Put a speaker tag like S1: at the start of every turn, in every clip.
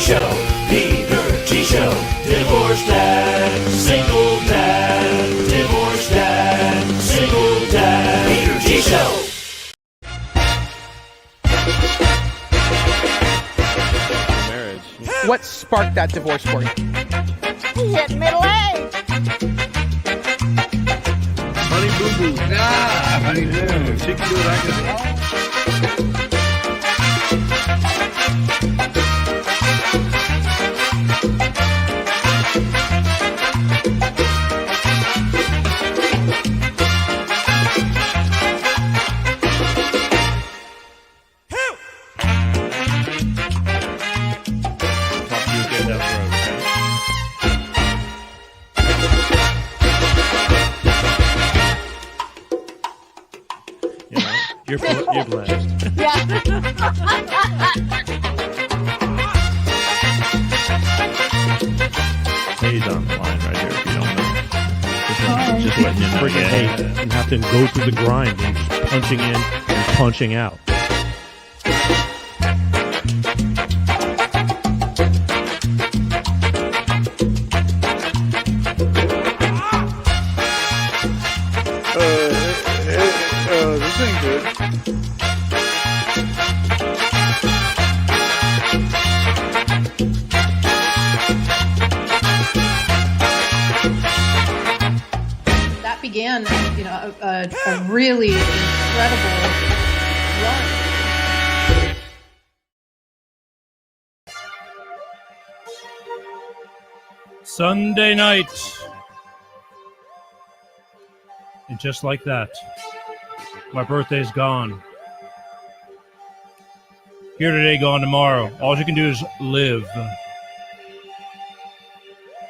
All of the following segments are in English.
S1: Show. Peter G. Show. Divorced dad, single dad. Divorced dad, single dad. Peter G. Show.
S2: What sparked that divorce for you?
S3: He hit middle age.
S4: Honey Boo Boo. Ah, Honey Boo Boo. She can do it, I can.
S5: You're blessed.
S3: Yeah.
S5: He's on the line right here if you don't know. Just letting you know.
S6: Freaking hate and have to go through the grind and just punching in and punching out.
S4: This ain't good.
S7: That began, a really incredible run.
S6: Sunday night. And just like that, my birthday's gone. Here today, gone tomorrow. All you can do is live.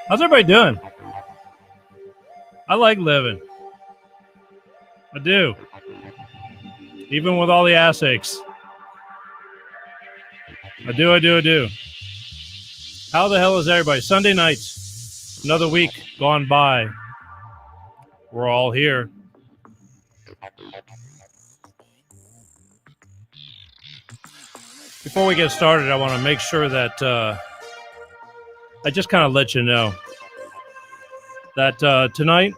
S6: How's everybody doing? I like living. I do. Even with all the ass aches. I do. How the hell is everybody? Sunday night. Another week gone by. We're all here. Before we get started, I want to make sure that I just kind of let you know that tonight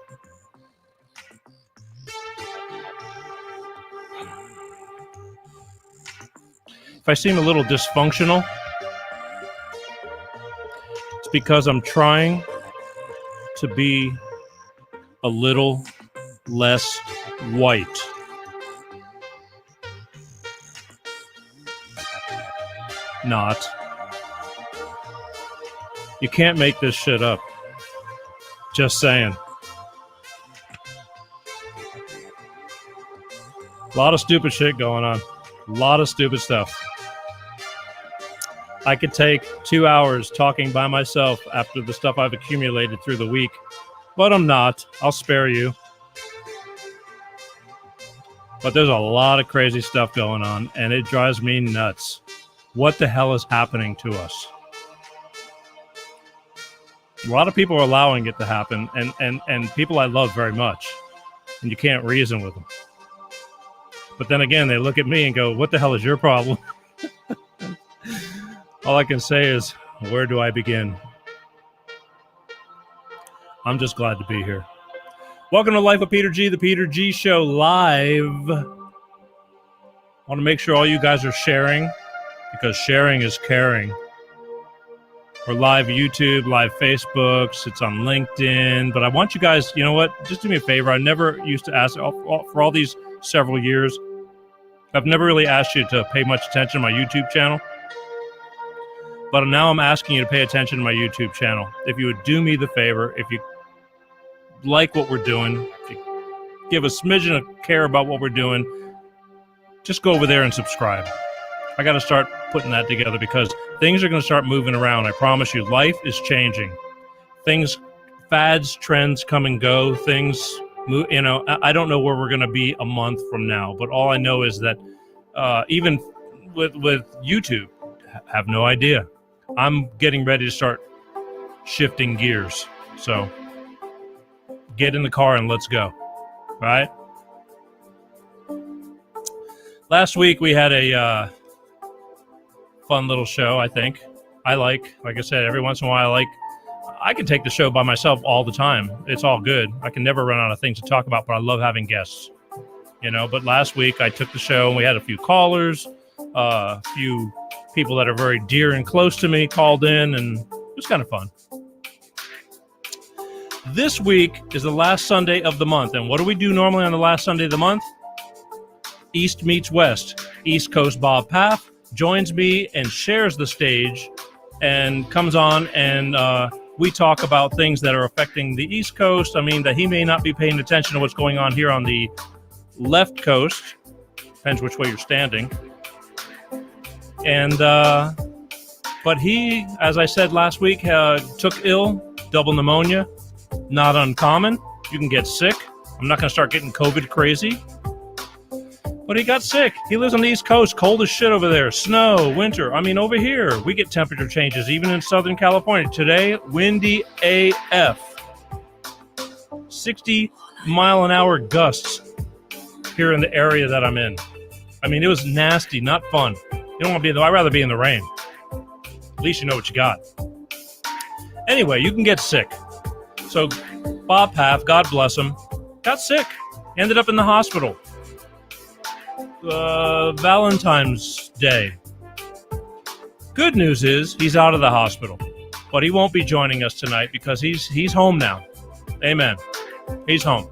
S6: if I seem a little dysfunctional, it's because I'm trying to be a little less white. Not. You can't make this shit up. Just saying. A lot of stupid shit going on. A lot of stupid stuff. I could take 2 hours talking by myself after the stuff I've accumulated through the week, but I'm not. I'll spare you. But there's a lot of crazy stuff going on, and it drives me nuts. What the hell is happening to us? A lot of people are allowing it to happen, and people I love very much, and you can't reason with them. But then again, they look at me and go, what the hell is your problem? All I can say is, where do I begin? I'm just glad to be here. Welcome to Life with Peter G, the Peter G Show live. I want to make sure all you guys are sharing, because sharing is caring. We're live YouTube, live Facebooks, it's on LinkedIn. But I want you guys, you know what? Just do me a favor. I never used to ask, for all these several years, I've never really asked you to pay much attention to my YouTube channel. But now I'm asking you to pay attention to my YouTube channel. If you would do me the favor, if you like what we're doing, if you give a smidgen of care about what we're doing, just go over there and subscribe. I got to start putting that together because things are going to start moving around. I promise you, life is changing. Things, fads, trends come and go. Things move, I don't know where we're going to be a month from now, but all I know is that even with YouTube, have no idea. I'm getting ready to start shifting gears. So get in the car and let's go. All right? Last week we had a fun little show, I think. like I said, every once in a while, I can take the show by myself all the time. It's all good. I can never run out of things to talk about, but I love having guests, but last week I took the show and we had a few callers, a few people that are very dear and close to me called in, and it was kind of fun. This week is the last Sunday of the month, and what do we do normally on the last Sunday of the month? East meets West. East Coast Bob Paff joins me and shares the stage and comes on, and we talk about things that are affecting the East Coast. I mean, that he may not be paying attention to what's going on here on the left coast. Depends which way you're standing. And but he, as I said last week, took ill, double pneumonia. Not uncommon. You can get sick. I'm not going to start getting COVID crazy. But he got sick. He lives on the East Coast. Cold as shit over there. Snow, winter. I mean, over here, we get temperature changes, even in Southern California. Today, windy AF. 60-mile-an-hour gusts here in the area that I'm in. I mean, it was nasty, not fun. You don't want to be I'd rather be in the rain. At least you know what you got. Anyway, you can get sick. So Bob Paff, God bless him, got sick. Ended up in the hospital. Valentine's Day. Good news is he's out of the hospital, but he won't be joining us tonight because he's home now. Amen. He's home.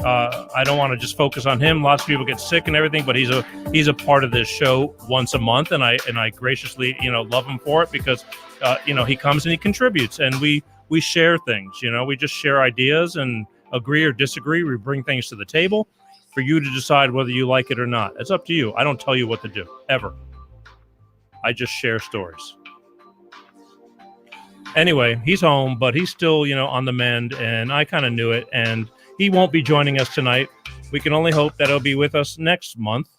S6: I don't want to just focus on him. Lots of people get sick and everything, but he's a part of this show once a month, and I graciously love him for it because he comes and he contributes, and we share things. We just share ideas and agree or disagree. We bring things to the table for you to decide whether you like it or not. It's up to you. I don't tell you what to do, ever. I just share stories. Anyway, he's home, but he's still, on the mend, and I kind of knew it, and he won't be joining us tonight. We can only hope that he'll be with us next month,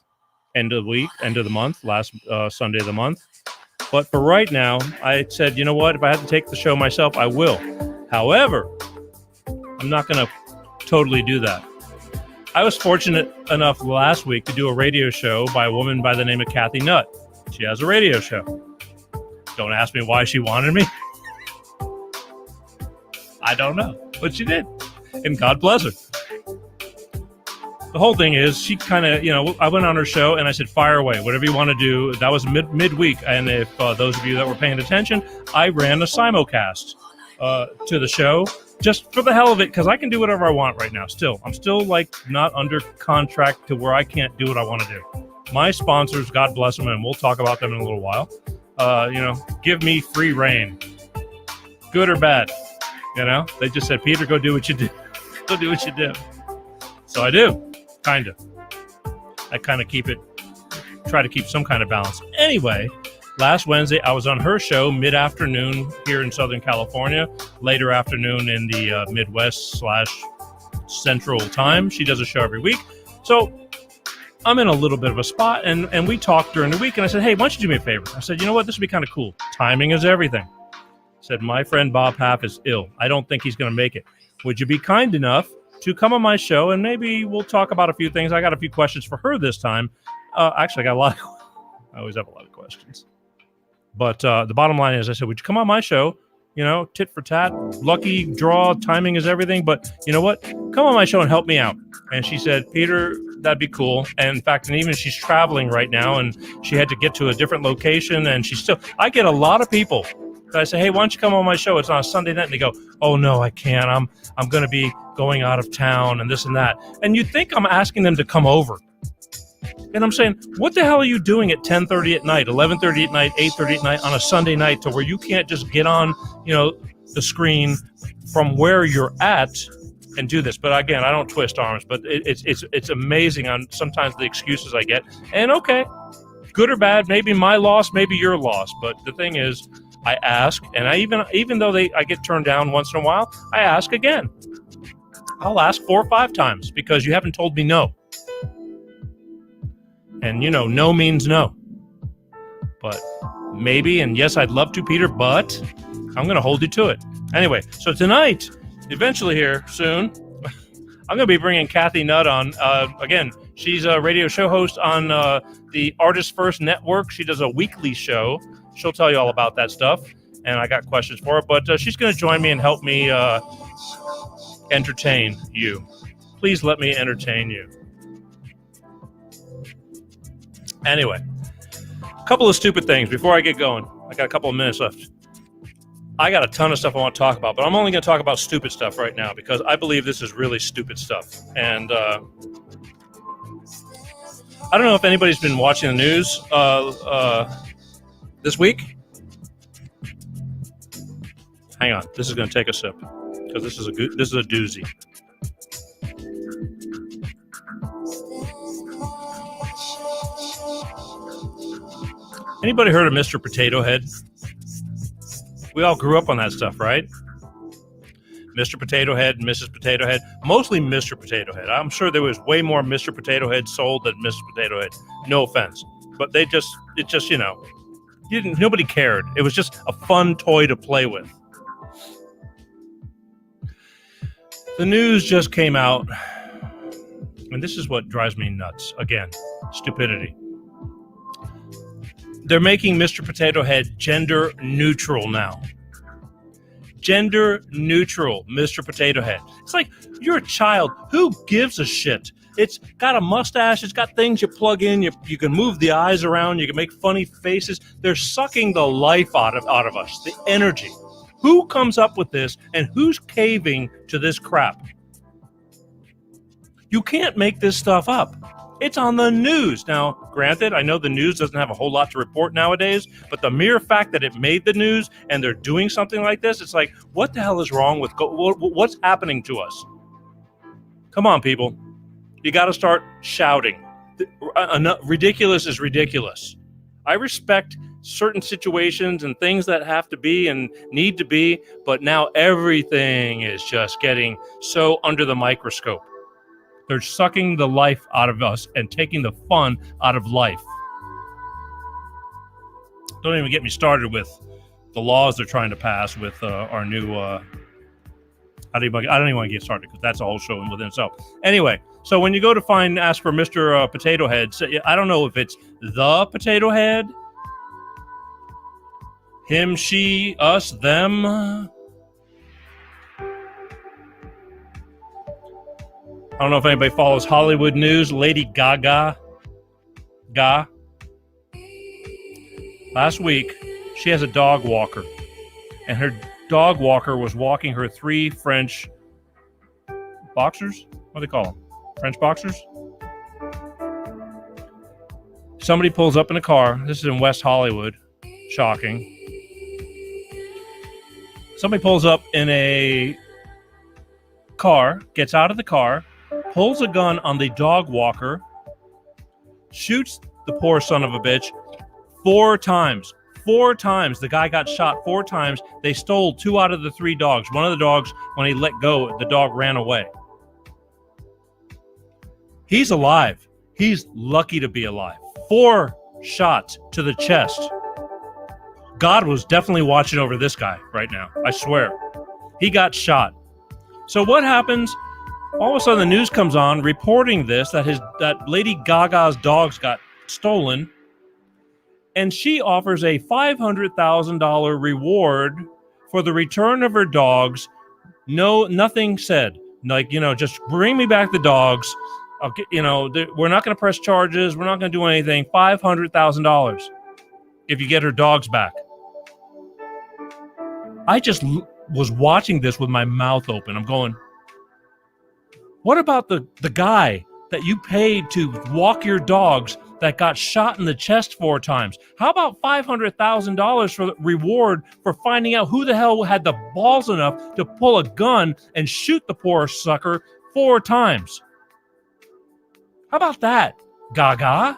S6: end of the week, end of the month, last Sunday of the month. But for right now, I said, you know what? If I had to take the show myself, I will. However, I'm not going to totally do that. I was fortunate enough last week to do a radio show by a woman by the name of Cathy Nutt. She has a radio show. Don't ask me why she wanted me. I don't know, but she did. And God bless her. The whole thing is, she kind of, I went on her show and I said, fire away, whatever you want to do. That was midweek. And if those of you that were paying attention, I ran a simulcast to the show just for the hell of it, because I can do whatever I want right now. I'm still not under contract to where I can't do what I want to do. My sponsors, God bless them, and we'll talk about them in a little while. Give me free reign, good or bad. They just said, Peter, go do what you do. Go do what you do. So I do, kind of. I kind of try to keep some kind of balance. Anyway, last Wednesday, I was on her show mid-afternoon here in Southern California, later afternoon in the Midwest/Central time. She does a show every week. So I'm in a little bit of a spot, and we talked during the week, and I said, hey, why don't you do me a favor? I said, you know what? This would be kind of cool. Timing is everything. I said, my friend Bob Paff is ill. I don't think he's going to make it. Would you be kind enough to come on my show, and maybe we'll talk about a few things. I got a few questions for her this time. Actually, I got a lot. I always have a lot of questions. But the bottom line is, I said, would you come on my show? Tit for tat, lucky draw, timing is everything. But you know what? Come on my show and help me out. And she said, Peter, that'd be cool. And in fact, and even she's traveling right now, and she had to get to a different location. And I get a lot of people that I say, hey, why don't you come on my show? It's on a Sunday night. And they go, oh, no, I can't. I'm going to be going out of town and this and that. And you'd think I'm asking them to come over. And I'm saying, what the hell are you doing at 10:30 at night, 11:30 at night, 8:30 at night on a Sunday night to where you can't just get on, the screen from where you're at and do this? But again, I don't twist arms, but it's amazing on sometimes the excuses I get. And okay, good or bad, maybe my loss, maybe your loss. But the thing is, I ask, and I even though I get turned down once in a while, I ask again. I'll ask 4 or 5 times because you haven't told me no. And, no means no. But maybe, and yes, I'd love to, Peter, but I'm going to hold you to it. Anyway, so tonight, eventually here soon, I'm going to be bringing Cathy Nutt on. Again, she's a radio show host on the Artist First Network. She does a weekly show. she'll tell you all about that stuff. And I got questions for her, but she's going to join me and help me entertain you. Please let me entertain you. Anyway, a couple of stupid things before I get going. I got a couple of minutes left. I got a ton of stuff I want to talk about, but I'm only going to talk about stupid stuff right now because I believe this is really stupid stuff. And I don't know if anybody's been watching the news this week. Hang on, this is going to take a sip because this is a doozy. Anybody heard of Mr. Potato Head? We all grew up on that stuff, right? Mr. Potato Head, Mrs. Potato Head, mostly Mr. Potato Head. I'm sure there was way more Mr. Potato Head sold than Mrs. Potato Head. No offense, but nobody cared. It was just a fun toy to play with. The news just came out, and this is what drives me nuts. Again, stupidity. They're making Mr. Potato Head gender neutral now. Gender neutral, Mr. Potato Head. It's like, you're a child. Who gives a shit? It's got a mustache. It's got things you plug in. You can move the eyes around. You can make funny faces. They're sucking the life out of us, the energy. Who comes up with this, and who's caving to this crap? You can't make this stuff up. It's on the news. Now, granted, I know the news doesn't have a whole lot to report nowadays, but the mere fact that it made the news and they're doing something like this, it's like, what the hell is wrong with what's happening to us? Come on, people. You got to start shouting. Ridiculous is ridiculous. I respect certain situations and things that have to be and need to be, but now everything is just getting so under the microscope. They're sucking the life out of us and taking the fun out of life. Don't even get me started with the laws they're trying to pass with our new... I don't even want to get started because that's a whole show within itself. Anyway, so when you go to ask for Mr. Potato Head, I don't know if it's the Potato Head, him, she, us, them. I don't know if anybody follows Hollywood news. Lady Gaga. Last week, she has a dog walker. And her dog walker was walking her 3 French boxers? What do they call them? French boxers? Somebody pulls up in a car. This is in West Hollywood. Shocking. Somebody pulls up in a car, gets out of the car, pulls a gun on the dog walker, shoots the poor son of a bitch 4 times. 4 times. The guy got shot 4 times. They stole 2 out of the 3 dogs. One of the dogs, when he let go, the dog ran away. He's alive. He's lucky to be alive. 4 shots to the chest. God was definitely watching over this guy right now. I swear. He got shot. So what happens? All of a sudden the news comes on reporting this, that Lady Gaga's dogs got stolen, and she offers a $500,000 reward for the return of her dogs. No, nothing said. Like, just bring me back the dogs. I'll get, we're not going to press charges. We're not going to do anything. $500,000 if you get her dogs back. I just was watching this with my mouth open. I'm going, what about the guy that you paid to walk your dogs that got shot in the chest 4 times? How about $500,000 for the reward for finding out who the hell had the balls enough to pull a gun and shoot the poor sucker 4 times? How about that, Gaga?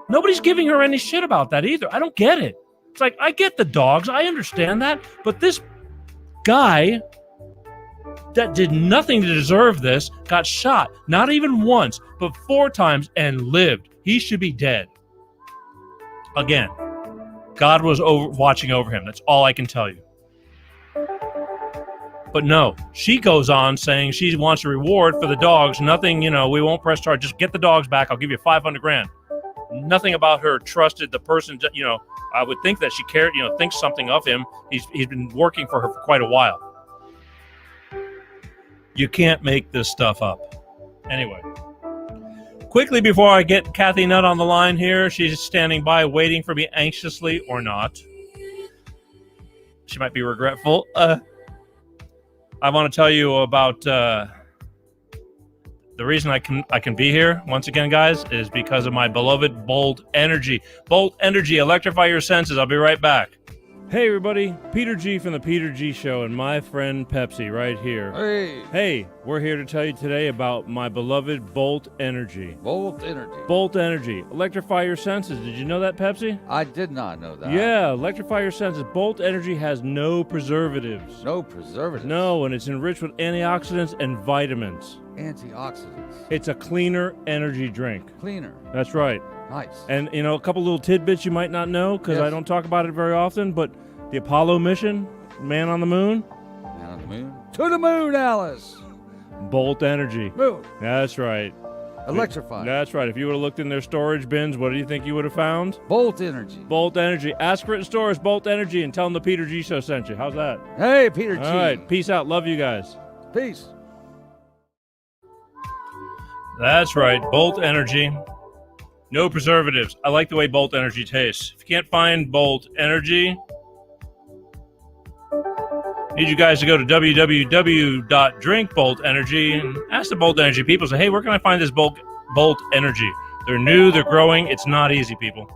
S6: Nobody's giving her any shit about that either. I don't get it. It's like, I get the dogs. I understand that. But this guy that did nothing to deserve this got shot, not even once, but 4 times and lived. He should be dead. Again, God was watching over him. That's all I can tell you. But no, she goes on saying she wants a reward for the dogs. Nothing, we won't press charge. Just get the dogs back. I'll give you $500,000. Nothing about her trusted the person. I would think that she cared. Thinks something of him. He's been working for her for quite a while. You can't make this stuff up. Anyway, quickly before I get Cathy Nutt on the line here, she's standing by waiting for me anxiously or not. She might be regretful. I want to tell you about the reason I can be here once again, guys, is because of my beloved Bolt Energy. Bolt Energy, electrify your senses. I'll be right back. Hey everybody, Peter G from the Peter G Show and my friend Pepsi right here. Hey, we're here to tell you today about my beloved Bolt Energy.
S4: Bolt Energy.
S6: Bolt Energy, electrify your senses. Did you know that, Pepsi?
S4: I did not know that.
S6: Yeah, electrify your senses. Bolt Energy has no preservatives.
S4: No preservatives?
S6: No, and it's enriched with antioxidants and vitamins.
S4: Antioxidants.
S6: It's a cleaner energy drink.
S4: Cleaner.
S6: That's right.
S4: Nice.
S6: And, a couple little tidbits you might not know, because
S4: Yes.
S6: I don't talk about it very often, but the Apollo mission, Man on the Moon.
S4: Man on the moon. To the moon, Alice.
S6: Bolt Energy.
S4: Moon.
S6: That's right.
S4: Electrified.
S6: That's right. If you would have looked in their storage bins, what do you think you would have found?
S4: Bolt Energy.
S6: Bolt Energy. Ask for it in stores, Bolt Energy, and tell them the Peter G Show sent you. How's that?
S4: Hey, Peter G.
S6: All right. Peace out. Love you guys.
S4: Peace.
S6: That's right. Bolt Energy. No preservatives. I like the way Bolt Energy tastes. If you can't find Bolt Energy, need you guys to go to www.drinkboltenergy and ask the Bolt Energy people. Say, hey, where can I find this Bolt Energy? They're new. They're growing. It's not easy, people.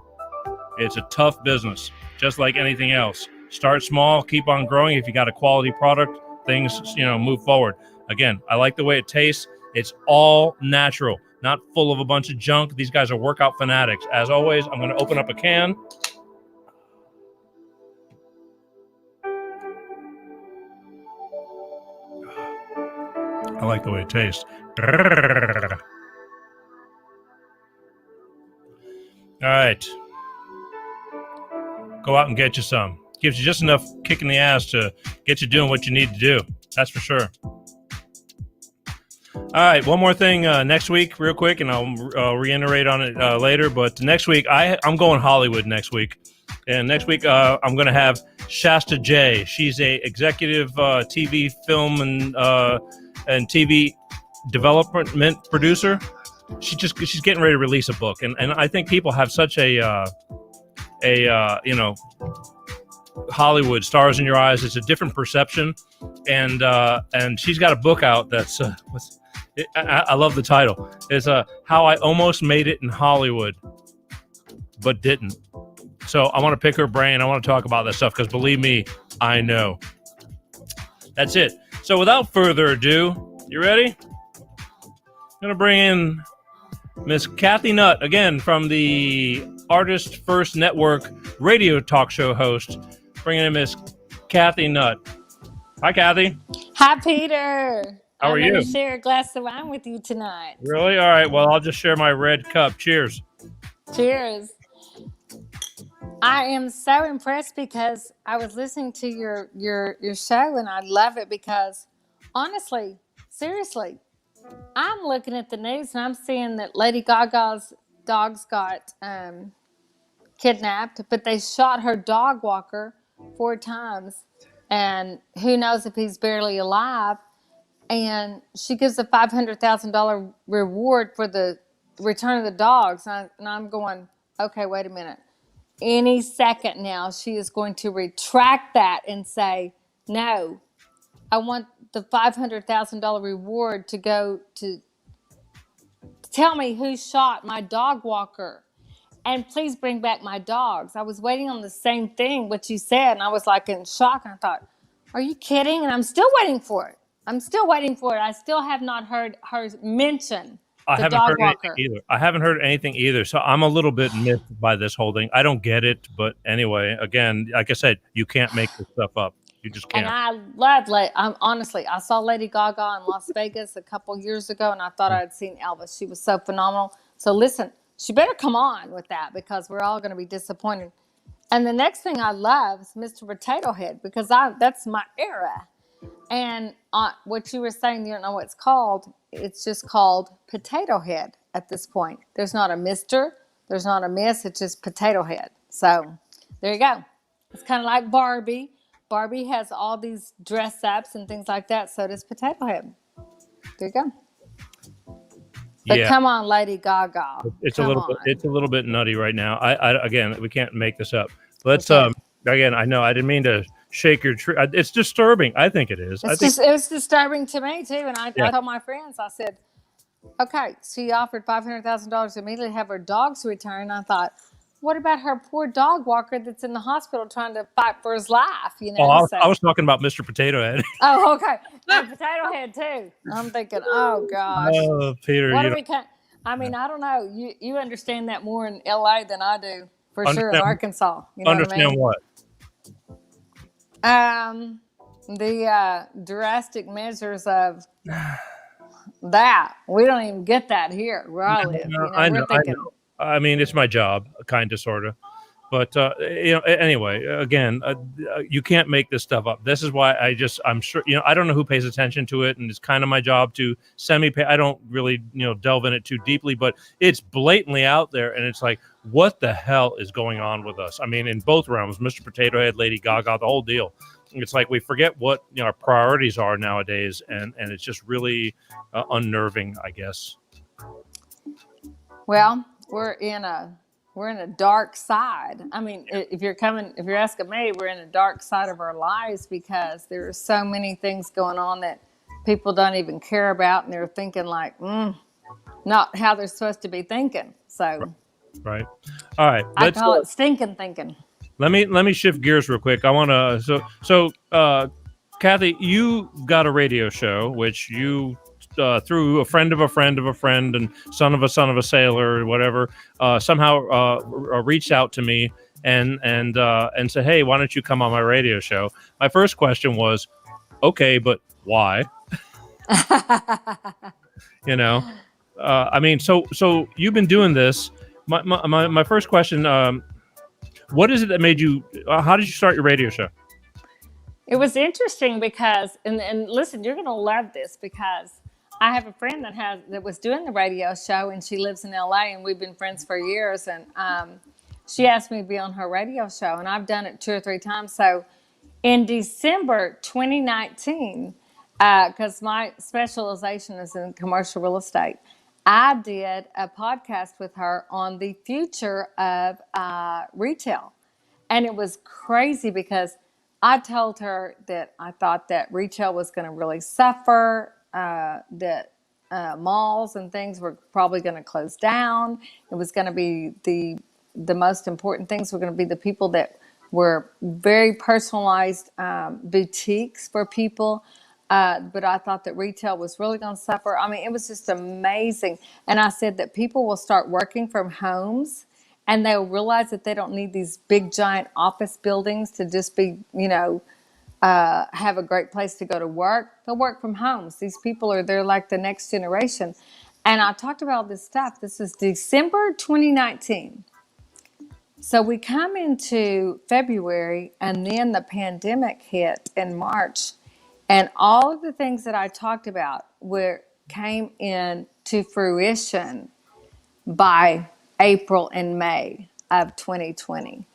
S6: It's a tough business, just like anything else. Start small. Keep on growing. If you got a quality product, things, move forward. Again, I like the way it tastes. It's all natural, not full of a bunch of junk. These guys are workout fanatics. As always, I'm going to open up a can. I like the way it tastes. All right. Go out and get you some. Gives you just enough kick in the ass to get you doing what you need to do. That's for sure. All right, one more thing next week, real quick, and I'll reiterate on it later. But next week, I'm going Hollywood next week. And next week, I'm going to have Shasta J. She's a executive TV, film, and TV development producer. She's getting ready to release a book, and I think people have such a Hollywood stars in your eyes. It's a different perception, and she's got a book out that's I love the title. It's How I Almost Made It in Hollywood, but didn't. So I want to pick her brain. I want to talk about that stuff because believe me, I know. That's it. So without further ado, you ready? I'm going to bring in Miss Cathy Nutt, again, from the Artist First Network radio talk show host. Bringing in Miss Cathy Nutt. Hi, Cathy.
S8: Hi, Peter.
S6: How are
S8: I'm
S6: you?
S8: going to share a glass of wine with you tonight.
S6: Really? All right. Well, I'll just share my red cup. Cheers.
S8: Cheers. I am so impressed because I was listening to your show and I love it because honestly, seriously, I'm looking at the news and I'm seeing that Lady Gaga's dogs got kidnapped, but they shot her dog walker 4 times and who knows if he's barely alive. And she gives a $500,000 reward for the return of the dogs. And I'm going, okay, wait a minute. Any second now, she is going to retract that and say, no, I want the $500,000 reward to go to tell me who shot my dog walker. And please bring back my dogs. I was waiting on the same thing, what you said, and I was like in shock. And I thought, are you kidding? And I'm still waiting for it. I still have not heard her mention the dog walker.
S6: I haven't heard anything either. So I'm a little bit miffed by this whole thing. I don't get it. But anyway, again, like I said, you can't make this stuff up. You just can't.
S8: And I love, honestly, I saw Lady Gaga in Las Vegas a couple years ago, and I thought I had seen Elvis. She was so phenomenal. So listen, she better come on with that because we're all going to be disappointed. And the next thing I love is Mr. Potato Head because that's my era. And what you were saying, you don't know what it's called. It's just called Potato Head at this point. There's not a Mr. There's not a miss. It's just Potato Head. So there you go. It's kind of like Barbie. Barbie has all these dress ups and things like that. So does Potato Head. There you go. But
S6: Yeah,
S8: come on, Lady Gaga.
S6: it's
S8: Come
S6: a little
S8: on.
S6: bit. It's a little bit nutty right now. Again, we can't make this up. Let's
S8: We can't.
S6: again. I know I didn't mean to shake your tree. It's disturbing. I think it is.
S8: It was disturbing to me too. And I
S6: Yeah.
S8: told my friends, I said, okay, she offered $500,000 to immediately have her dogs returned. I thought, what about her poor dog walker that's in the hospital trying to fight for his life? You know.
S6: Oh, I was talking about Mr. Potato Head.
S8: Oh, okay. And Potato Head too. I'm thinking, oh gosh.
S6: Oh, Peter,
S8: What
S6: you
S8: do we I mean, I don't know. You understand that more in LA than I do, for sure, in Arkansas. You know
S6: understand
S8: what I mean? The drastic measures of that. We don't even get that here where I live.
S6: No,
S8: You know, we're thinking,
S6: I mean, it's my job, kind of, sort of. But anyway, again, you can't make this stuff up. This is why I'm sure, I don't know who pays attention to it, and it's kind of my job to semi-pay. I don't really, delve in it too deeply, but it's blatantly out there, and it's like, what the hell is going on with us? I mean, in both realms, Mr. Potato Head, Lady Gaga, the whole deal. It's like we forget what our priorities are nowadays, and it's just really unnerving, I guess.
S8: well, we're in a dark side. I mean, if you're asking me, we're in a dark side of our lives because there are so many things going on that people don't even care about, and they're thinking like, not how they're supposed to be thinking. So,
S6: right. All right.
S8: I call it stinking thinking.
S6: Let me shift gears real quick. I want to Cathy, you got a radio show which you through a friend of a friend of a friend and son of a sailor or whatever somehow reached out to me and said, "Hey, why don't you come on my radio show?" My first question was, "Okay, but why?" I mean, so you've been doing this. My first question. What is it that made you? How did you start your radio show?
S8: It was interesting because, and listen, you're going to love this because I have a friend that was doing the radio show, and she lives in LA, and we've been friends for years. And she asked me to be on her radio show, and I've done it 2 or 3 times. So in December 2019, because my specialization is in commercial real estate, I did a podcast with her on the future of retail. And it was crazy because I told her that I thought that retail was going to really suffer, that malls and things were probably going to close down. It was going to be the most important things were going to be the people that were very personalized boutiques for people. But I thought that retail was really going to suffer. I mean, it was just amazing. And I said that people will start working from homes and they'll realize that they don't need these big, giant office buildings to just be, have a great place to go to work. They'll work from homes. These people they're like the next generation. And I talked about all this stuff. This is December 2019. So we come into February and then the pandemic hit in March. And all of the things that I talked about came into fruition by April and May of 2020.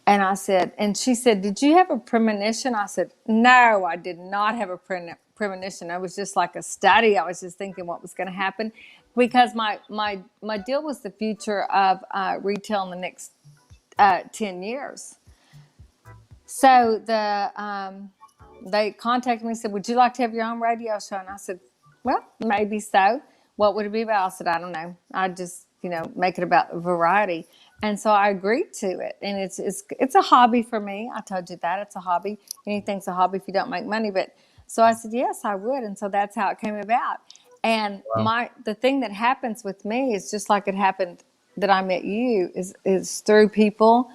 S8: And I said, and she said, "Did you have a premonition?" I said, "No, I did not have a premonition. It was just like a study. I was just thinking what was going to happen because my deal was the future of retail in the next 10 years. So they contacted me and said, "Would you like to have your own radio show?" And I said, "Well, maybe so. What would it be about?" I said, "I don't know. I'd just, make it about variety." And so I agreed to it. And it's a hobby for me. I told you that. It's a hobby. Anything's a hobby if you don't make money. But so I said, yes, I would. And so that's how it came about. And the thing that happens with me is just like it happened that I met you is through people.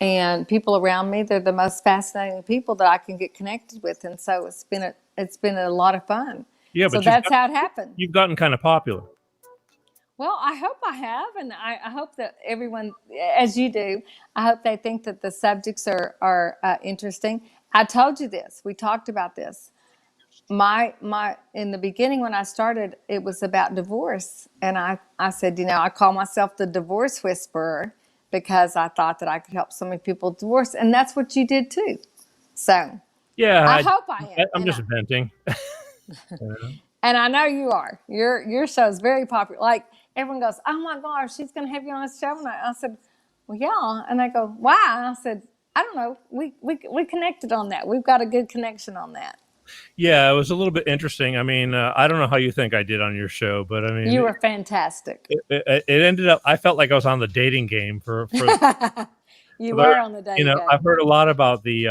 S8: And people around me, they're the most fascinating people that I can get connected with. And so it's been a lot of fun.
S6: Yeah,
S8: so that's how it happened.
S6: You've gotten kind of popular.
S8: Well, I hope I have. And I hope that everyone, as you do, I hope they think that the subjects are interesting. I told you this. We talked about this. my in the beginning when I started, it was about divorce, and I said, I call myself the divorce whisperer because I thought that I could help so many people divorce, and that's what you did too. So
S6: Yeah,
S8: I hope I am.
S6: I'm just venting.
S8: And I know you are. Your show is very popular. Like everyone goes, "Oh my gosh, she's going to have you on a show." And I said, "Well, yeah." And they go, "Why?" I said, "I don't know. We connected on that. We've got a good connection on that."
S6: Yeah, it was a little bit interesting. I mean, I don't know how you think I did on your show, but I mean,
S8: You were fantastic.
S6: it ended up. I felt like I was on the dating game for
S8: You were on the dating game.
S6: I've heard a lot about the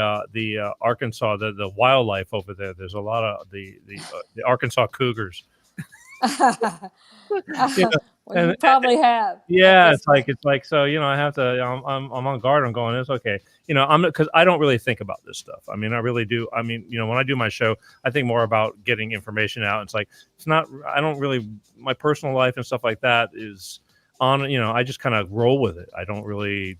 S6: Arkansas, the wildlife over there. There's a lot of the Arkansas cougars.
S8: Well, you probably have.
S6: Yeah, it's like so. I have to. I'm on guard. I'm going. It's okay. I'm because I don't really think about this stuff. I mean, I really do. I mean, when I do my show, I think more about getting information out. It's like it's not. I don't really. My personal life and stuff like that is on. I just kind of roll with it. I don't really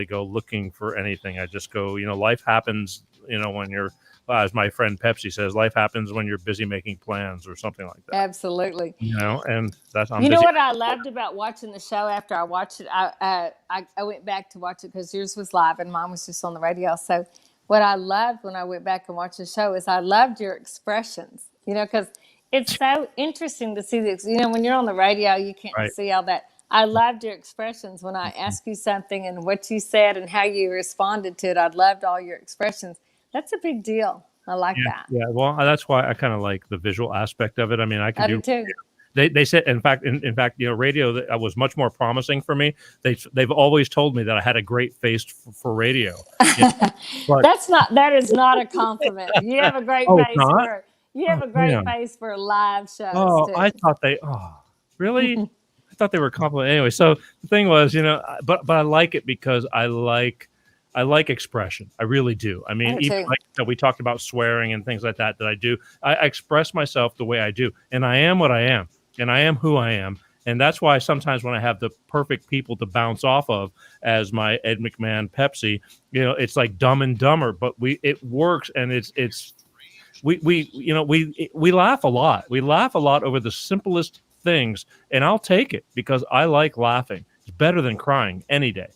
S6: go looking for anything. I just go. Life happens. When you're. As my friend Pepsi says, life happens when you're busy making plans or something like that.
S8: Absolutely.
S6: And that's
S8: You know what I loved about watching the show after I watched it? I went back to watch it because yours was live and mine was just on the radio. So what I loved when I went back and watched the show is I loved your expressions, because it's so interesting to see this. When you're on the radio, you can't see all that. I loved your expressions when I asked you something and what you said and how you responded to it. I loved all your expressions. That's a big deal. I like that.
S6: Yeah, well, that's why I kind of like the visual aspect of it. I mean, I can do
S8: too.
S6: They said, in fact, radio that was much more promising for me. They've always told me that I had a great face for radio.
S8: But that is not a compliment. You have a great face for live shows.
S6: Oh,
S8: too.
S6: I thought really? I thought they were complimenting. Anyway, so the thing was, but I like it because I like expression. I really do. I mean, even like we talked about swearing and things like that I do. I express myself the way I do, and I am what I am, and I am who I am. And that's why sometimes when I have the perfect people to bounce off of, as my Ed McMahon Pepsi, it's like Dumb and Dumber, but it works, and we laugh a lot. We laugh a lot over the simplest things, and I'll take it because I like laughing. It's better than crying any day.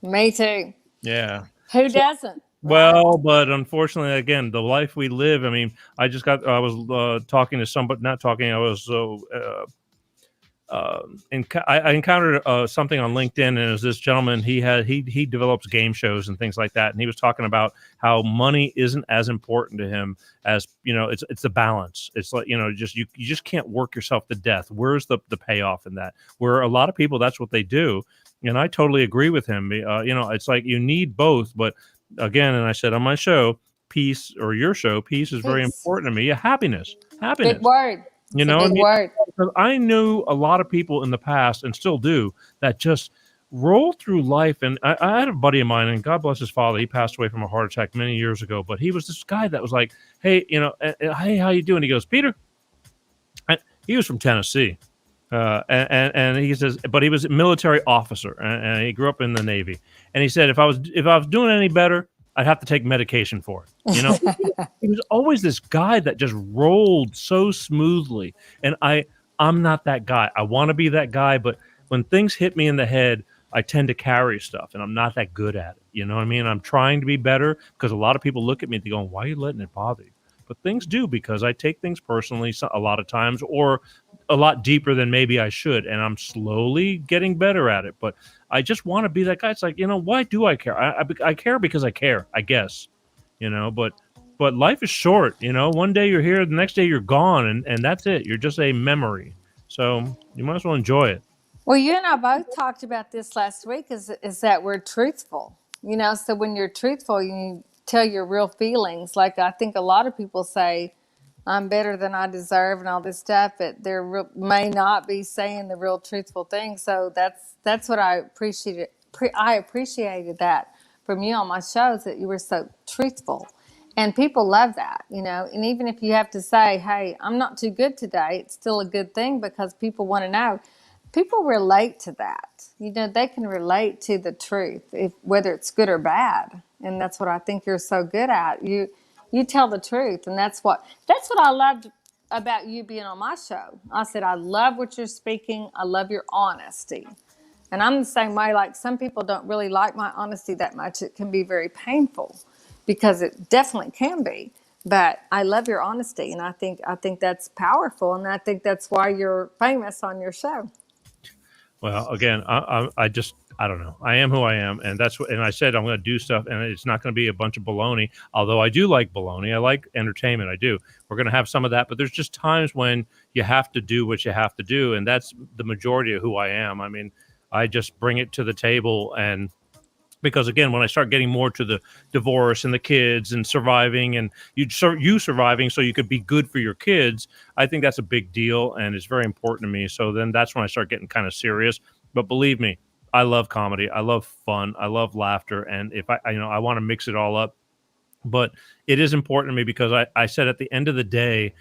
S8: Me too.
S6: Yeah.
S8: Who doesn't?
S6: Well, but unfortunately, again, the life we live. I mean, I was talking to somebody, not talking. I was I encountered something on LinkedIn, and it was this gentleman. He develops game shows and things like that, and he was talking about how money isn't as important to him as it's the balance. It's like you just can't work yourself to death. Where's the payoff in that? Where a lot of people, that's what they do. And I totally agree with him. It's like you need both. But again, and I said on my show, peace, or your show, peace is very important to me. Yeah, happiness.
S8: Big word.
S6: Big word. Because I knew a lot of people in the past, and still do, that just roll through life. And I had a buddy of mine, and God bless his father. He passed away from a heart attack many years ago. But he was this guy that was like, hey, hey, how you doing? He goes, Peter. He was from Tennessee. And he says, but he was a military officer, and he grew up in the Navy. And he said, if I was doing any better, I'd have to take medication for it. He was always this guy that just rolled so smoothly. And I'm not that guy. I want to be that guy, but when things hit me in the head, I tend to carry stuff, and I'm not that good at it. You know what I mean? I'm trying to be better because a lot of people look at me and they go, why are you letting it bother you? But things do, because I take things personally a lot of times, or a lot deeper than maybe I should. And I'm slowly getting better at it. But I just want to be that guy. It's like, why do I care? I care because I care, I guess, but life is short. One day you're here, the next day you're gone, and that's it. You're just a memory. So you might as well enjoy it.
S8: Well, you and I both talked about this last week, is that we're truthful. So when you're truthful, you tell your real feelings. Like I think a lot of people say, I'm better than I deserve and all this stuff, but they may not be saying the real truthful thing. So that's what I appreciated. I appreciated that from you on my shows, that you were so truthful. And people love that, and even if you have to say, hey, I'm not too good today, it's still a good thing, because people want to know. People relate to that. They can relate to the truth, whether it's good or bad. And that's what I think you're so good at. You You tell the truth, and that's what I loved about you being on my show. I said I love what you're speaking. I love your honesty, and I'm the same way. Like some people don't really like my honesty that much. It can be very painful because it definitely can be. But I love your honesty, and I think that's powerful, and I think that's why you're famous on your show.
S6: Well, again, I just I don't know. I am who I am, and that's what. And I said I'm going to do stuff, and it's not going to be a bunch of baloney. Although I do like baloney, I like entertainment. I do. We're going to have some of that, but there's just times when you have to do what you have to do, and that's the majority of who I am. I mean, I just bring it to the table, and because again, when I start getting more to the divorce and the kids and surviving, and you surviving so you could be good for your kids, I think that's a big deal, and it's very important to me. So then that's when I start getting kind of serious. But believe me, I love comedy, I love fun, I love laughter, and if I want to mix it all up. But it is important to me because I said at the end of the day,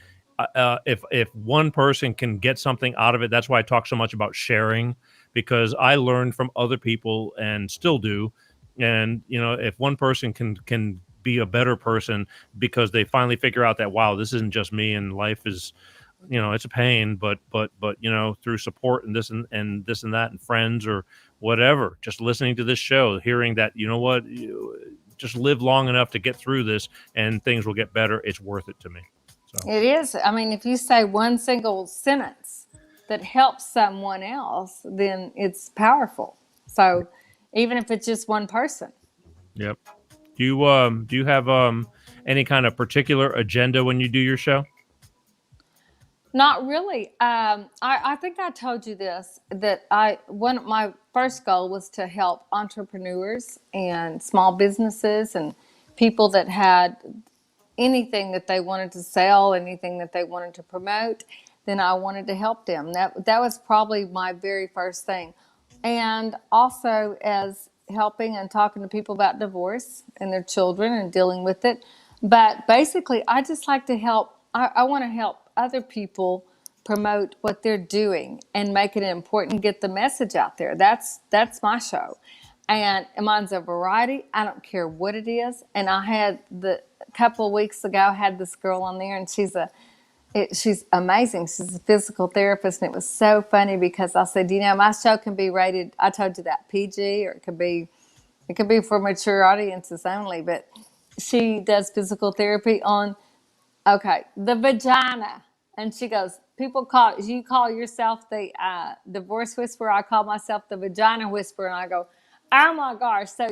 S6: if one person can get something out of it, that's why I talk so much about sharing, because I learned from other people and still do. And if one person can be a better person because they finally figure out that, wow, this isn't just me, and life is, it's a pain, but through support and this and this and that and friends or whatever, just listening to this show, hearing that, just live long enough to get through this and things will get better. It's worth it to me. So
S8: It is. I mean, if you say one single sentence that helps someone else, then it's powerful. So even if it's just one person.
S6: yep. Do you have any kind of particular agenda when you do your show?
S8: Not really. I think I told you this, that my first goal was to help entrepreneurs and small businesses and people that had anything that they wanted to sell, anything that they wanted to promote, then I wanted to help them. That was probably my very first thing. And also as helping and talking to people about divorce and their children and dealing with it. But basically, I just like to help. I want to help other people promote what they're doing and make it important, get the message out there. That's my show. And mine's a variety. I don't care what it is. And I had a couple of weeks ago, I had this girl on there, and she's amazing. She's a physical therapist, and it was so funny because I said, my show can be rated, I told you that, PG, or it could be for mature audiences only, but she does physical therapy on, the vagina. And she goes, you call yourself the divorce whisperer. I call myself the vagina whisperer. And I go, oh my gosh. So,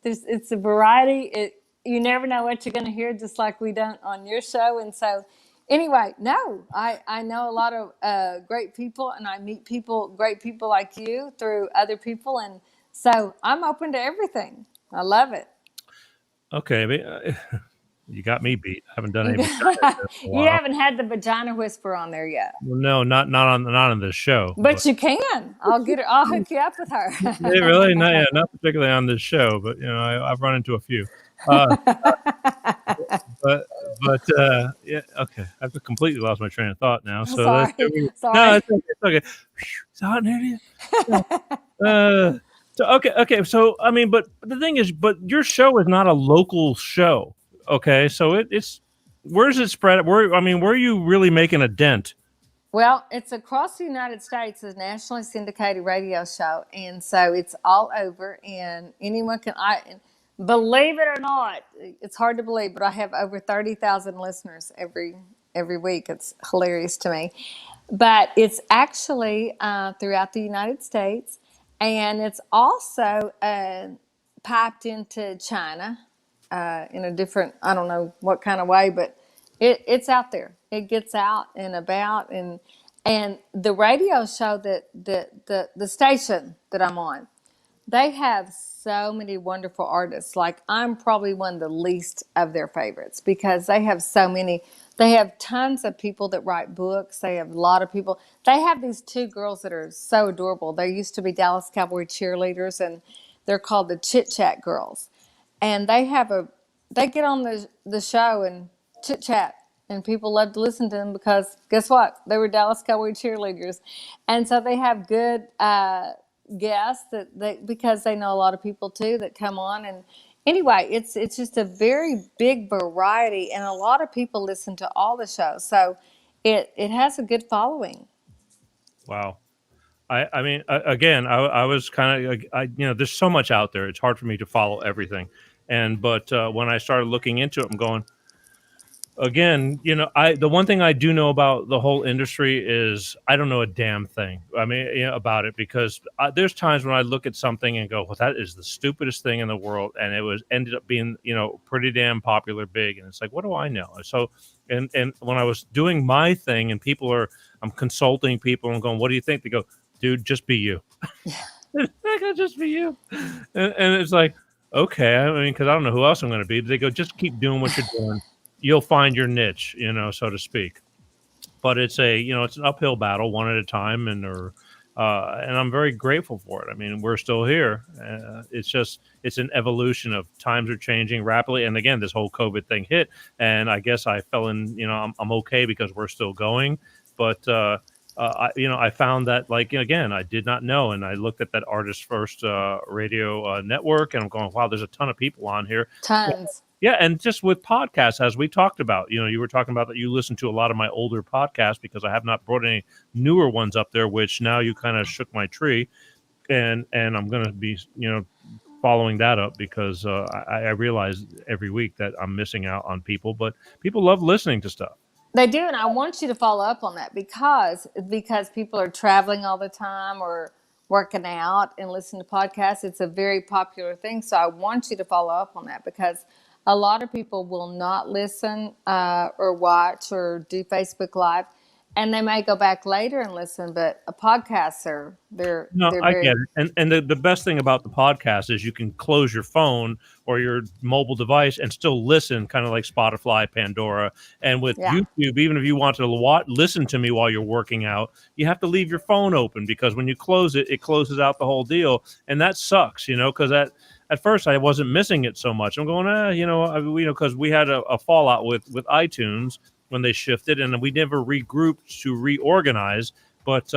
S8: it's a variety. You never know what you're going to hear, just like we don't on your show. And so anyway, no, I know a lot of great people, and I meet great people like you through other people. And so I'm open to everything. I love it.
S6: Okay. You got me beat. I haven't done any.
S8: You haven't had the vagina whisper on there yet.
S6: Well, no, not on this show.
S8: But you can. I'll hook you up with her.
S6: Really? Not particularly on this show, but I've run into a few. But yeah, okay. I've completely lost my train of thought now. So
S8: Sorry.
S6: No, it's okay. It's hot in here. So okay. So I mean, but the thing is, your show is not a local show. Okay, so it's where's it spread? Where are you really making a dent?
S8: Well, it's across the United States, a nationally syndicated radio show, and so it's all over, and anyone can. Believe it or not, it's hard to believe, but I have over 30,000 listeners every week. It's hilarious to me, but it's actually throughout the United States, and it's also piped into China. In a different, I don't know what kind of way, but it's out there. It gets out and about, and the radio show that the station that I'm on, they have so many wonderful artists. Like I'm probably one of the least of their favorites because they have so many. They have tons of people that write books. They have a lot of people. They have these two girls that are so adorable. They used to be Dallas Cowboy cheerleaders, and they're called the Chit Chat Girls. And they get on the show and chit chat, and people love to listen to them because guess what? They were Dallas Cowboy cheerleaders, and so they have good guests because they know a lot of people too that come on, and anyway, it's just a very big variety, and a lot of people listen to all the shows, so it has a good following.
S6: Wow. I mean, again, I was kind of, there's so much out there. It's hard for me to follow everything. But when I started looking into it, I'm going, again, the one thing I do know about the whole industry is I don't know a damn thing. I mean, about it, because there's times when I look at something and go, well, that is the stupidest thing in the world. And it ended up being, pretty damn popular, big. And it's like, what do I know? So, and when I was doing my thing and I'm consulting people and going, what do you think? They go, dude, just be you. I go, just be you. And it's like, okay. I mean, because I don't know who else I'm going to be. They go, just keep doing what you're doing. You'll find your niche, so to speak. But it's it's an uphill battle, one at a time, and I'm very grateful for it. I mean, we're still here. It's an evolution of times are changing rapidly. And again, this whole COVID thing hit, and I guess I fell in. I'm okay because we're still going. But I found that, like, again, I did not know, and I looked at that Artist First radio network, and I'm going, wow, there's a ton of people on here.
S8: Tons.
S6: Yeah, and just with podcasts, as we talked about, you were talking about that you listen to a lot of my older podcasts because I have not brought any newer ones up there, which now you kind of shook my tree, and I'm going to be, following that up because I realize every week that I'm missing out on people, but people love listening to stuff.
S8: They do, and I want you to follow up on that because people are traveling all the time or working out and listen to podcasts. It's a very popular thing, so I want you to follow up on that because a lot of people will not listen or watch or do Facebook Live, and they may go back later and listen. But a podcaster, they're
S6: I get it, and the best thing about the podcast is you can close your phone or your mobile device and still listen, kind of like Spotify, Pandora, and with YouTube. Even if you want to listen to me while you're working out, you have to leave your phone open because when you close it, it closes out the whole deal, and that sucks, because at first I wasn't missing it so much. I'm going, because we had a fallout with iTunes when they shifted, and we never regrouped to reorganize, but.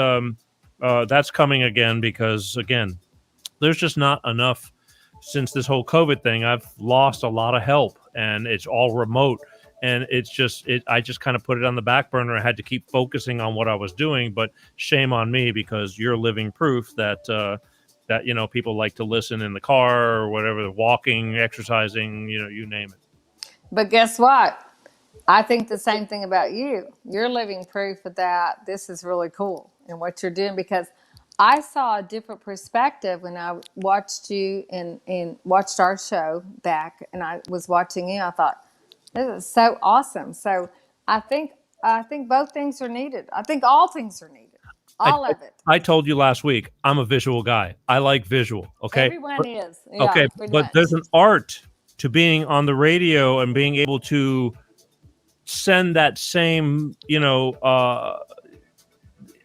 S6: That's coming again because, again, there's just not enough since this whole COVID thing. I've lost a lot of help, and it's all remote. And it's just I just kind of put it on the back burner. I had to keep focusing on what I was doing, but shame on me because you're living proof that people like to listen in the car or whatever, walking, exercising, you name it.
S8: But guess what? I think the same thing about you. You're living proof of that. This is really cool in what you're doing because I saw a different perspective when I watched you and watched our show back, and I was watching you. I thought, this is so awesome. So I think both things are needed. I think all things are needed. All of it.
S6: I told you last week, I'm a visual guy. I like visual. Okay.
S8: Everyone is. Yeah,
S6: okay.
S8: But
S6: much. There's an art to being on the radio and being able to send that same,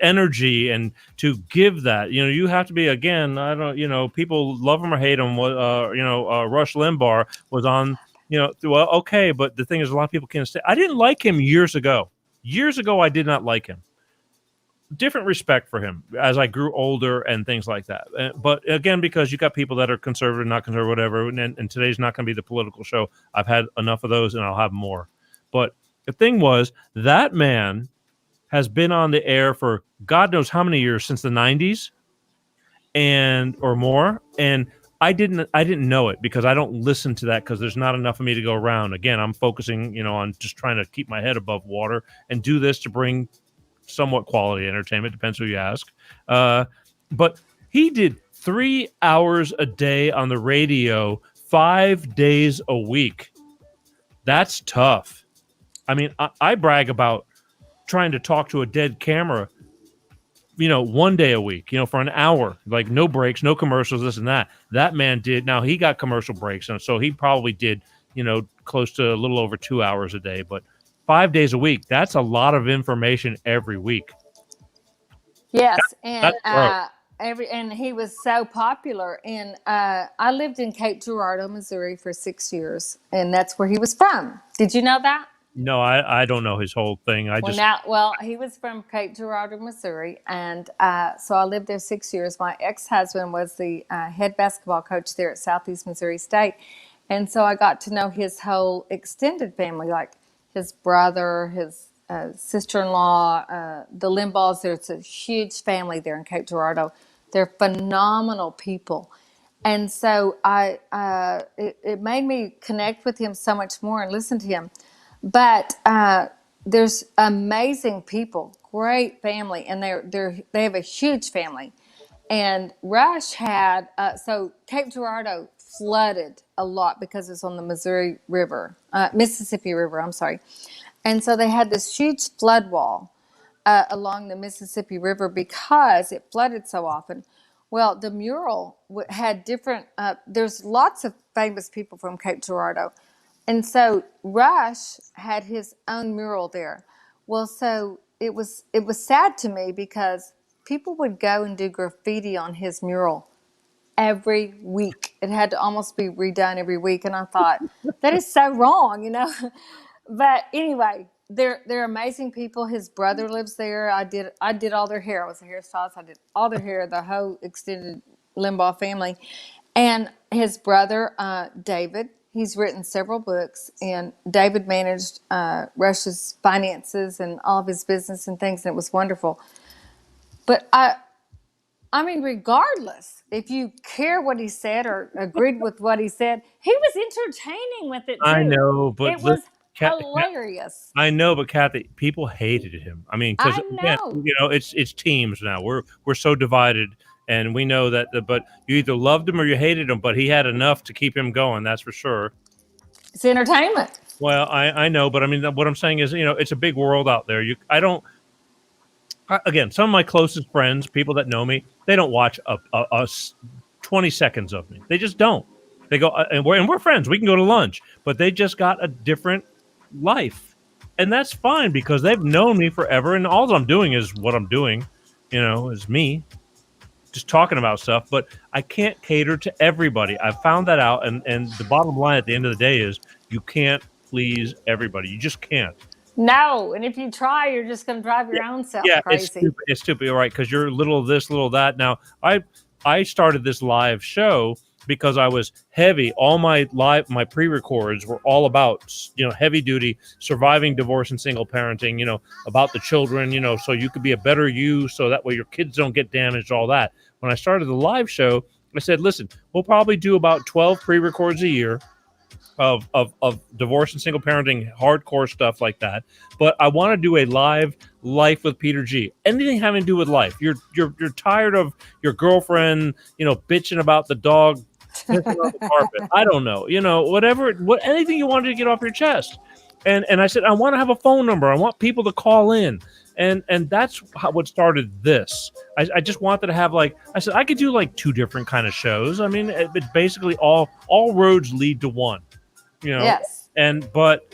S6: energy and to give that, you have to be, again, I don't, people love him or hate him. Rush Limbaugh was on, well, okay. But the thing is, a lot of people can't say, I didn't like him years ago. I did not like him. Different respect for him as I grew older and things like that. But again, because you got people that are conservative, not conservative, whatever. And today's not going to be the political show. I've had enough of those and I'll have more. But the thing was, that man has been on the air for God knows how many years, since the 90s or more. And I didn't know it because I don't listen to that because there's not enough of me to go around. Again, I'm focusing, on just trying to keep my head above water and do this to bring somewhat quality entertainment. Depends who you ask. But he did 3 hours a day on the radio, 5 days a week. That's tough. I mean, I brag about trying to talk to a dead camera, 1 day a week, for an hour, like no breaks, no commercials, this and that. That man did. Now he got commercial breaks, and so he probably did, close to a little over 2 hours a day, but 5 days a week, that's a lot of information every week.
S8: Yes. And he was so popular. And I lived in Cape Girardeau, Missouri for 6 years, and that's where he was from. Did you know that?
S6: No, I don't know his whole thing.
S8: He was from Cape Girardeau, Missouri, and so I lived there 6 years. My ex-husband was the head basketball coach there at Southeast Missouri State, And so I got to know his whole extended family, like his brother, his sister-in-law, the Limbaughs. There's a huge family there in Cape Girardeau. They're phenomenal people. And so it made me connect with him so much more and listen to him. But there's amazing people, great family, and they have a huge family. And Rush had so Cape Girardeau flooded a lot because it's on the Mississippi River. I'm sorry, and so they had this huge flood wall along the Mississippi River because it flooded so often. Well, the mural had different. There's lots of famous people from Cape Girardeau, and so Rush had his own mural there. Well, so it was sad to me because people would go and do graffiti on his mural every week. It had to almost be redone every week, and I thought that is so wrong, you know. But anyway, they're amazing people. His brother lives there. I did all their hair. I was a hairstylist. I did all their hair, the whole extended Limbaugh family, and his brother David. He's written several books, and David managed Rush's finances and all of his business and things, and it was wonderful. But I mean, regardless, if you care what he said or agreed with what he said, he was entertaining with it too.
S6: I know, but
S8: it was
S6: Kathy,
S8: hilarious.
S6: I know, but Kathy, people hated him. I mean, because
S8: I know.
S6: you know, it's teams now. We're so divided, and we know that. But you either loved him or you hated him. But he had enough to keep him going. That's for sure.
S8: It's entertainment.
S6: Well, I know, but I mean, what I'm saying is, you know, it's a big world out there. Again, some of my closest friends, people that know me, they don't watch a 20 seconds of me. They just don't. They go, and we're friends. We can go to lunch, but they just got a different life, and that's fine because they've known me forever, and all I'm doing is what I'm doing, you know, is me, just talking about stuff. But I can't cater to everybody. I found that out, and the bottom line at the end of the day is you can't please everybody. You just can't.
S8: No, and if you try, you're just going to drive your own self crazy.
S6: It's stupid, you're right? Because you're little this, little that. Now, I started this live show because I was heavy. All my pre-records were all about, you know, heavy duty, surviving divorce and single parenting. You know, about the children. You know, so you could be a better you, so that way your kids don't get damaged. All that. When I started the live show, I said, listen, we'll probably do about 12 pre-records a year of divorce and single parenting, hardcore stuff like that. But I want to do a live life with Peter G. Anything having to do with life. You're tired of your girlfriend, you know, bitching about the dog pissing on the carpet. I don't know, you know, anything you wanted to get off your chest. And I said, I want to have a phone number. I want people to call in. And that's what started this. I just wanted to have, like, I said, I could do like 2 different kind of shows. I mean, it's basically all roads lead to one. You know,
S8: yes.
S6: But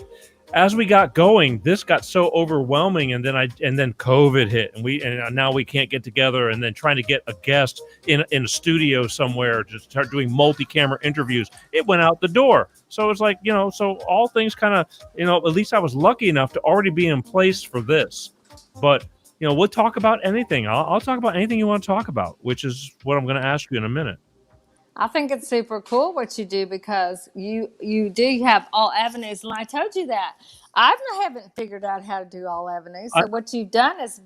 S6: as we got going, this got so overwhelming, and then COVID hit, and now we can't get together, and then trying to get a guest in a studio somewhere to start doing multi-camera interviews, it went out the door. So it's like, you know, so all things kind of, you know, at least I was lucky enough to already be in place for this. But, you know, we'll talk about anything. I'll talk about anything you want to talk about, which is what I'm going to ask you in a minute.
S8: I think it's super cool what you do because you do have all avenues, and I told you that. I haven't figured out how to do all avenues. So what you've done is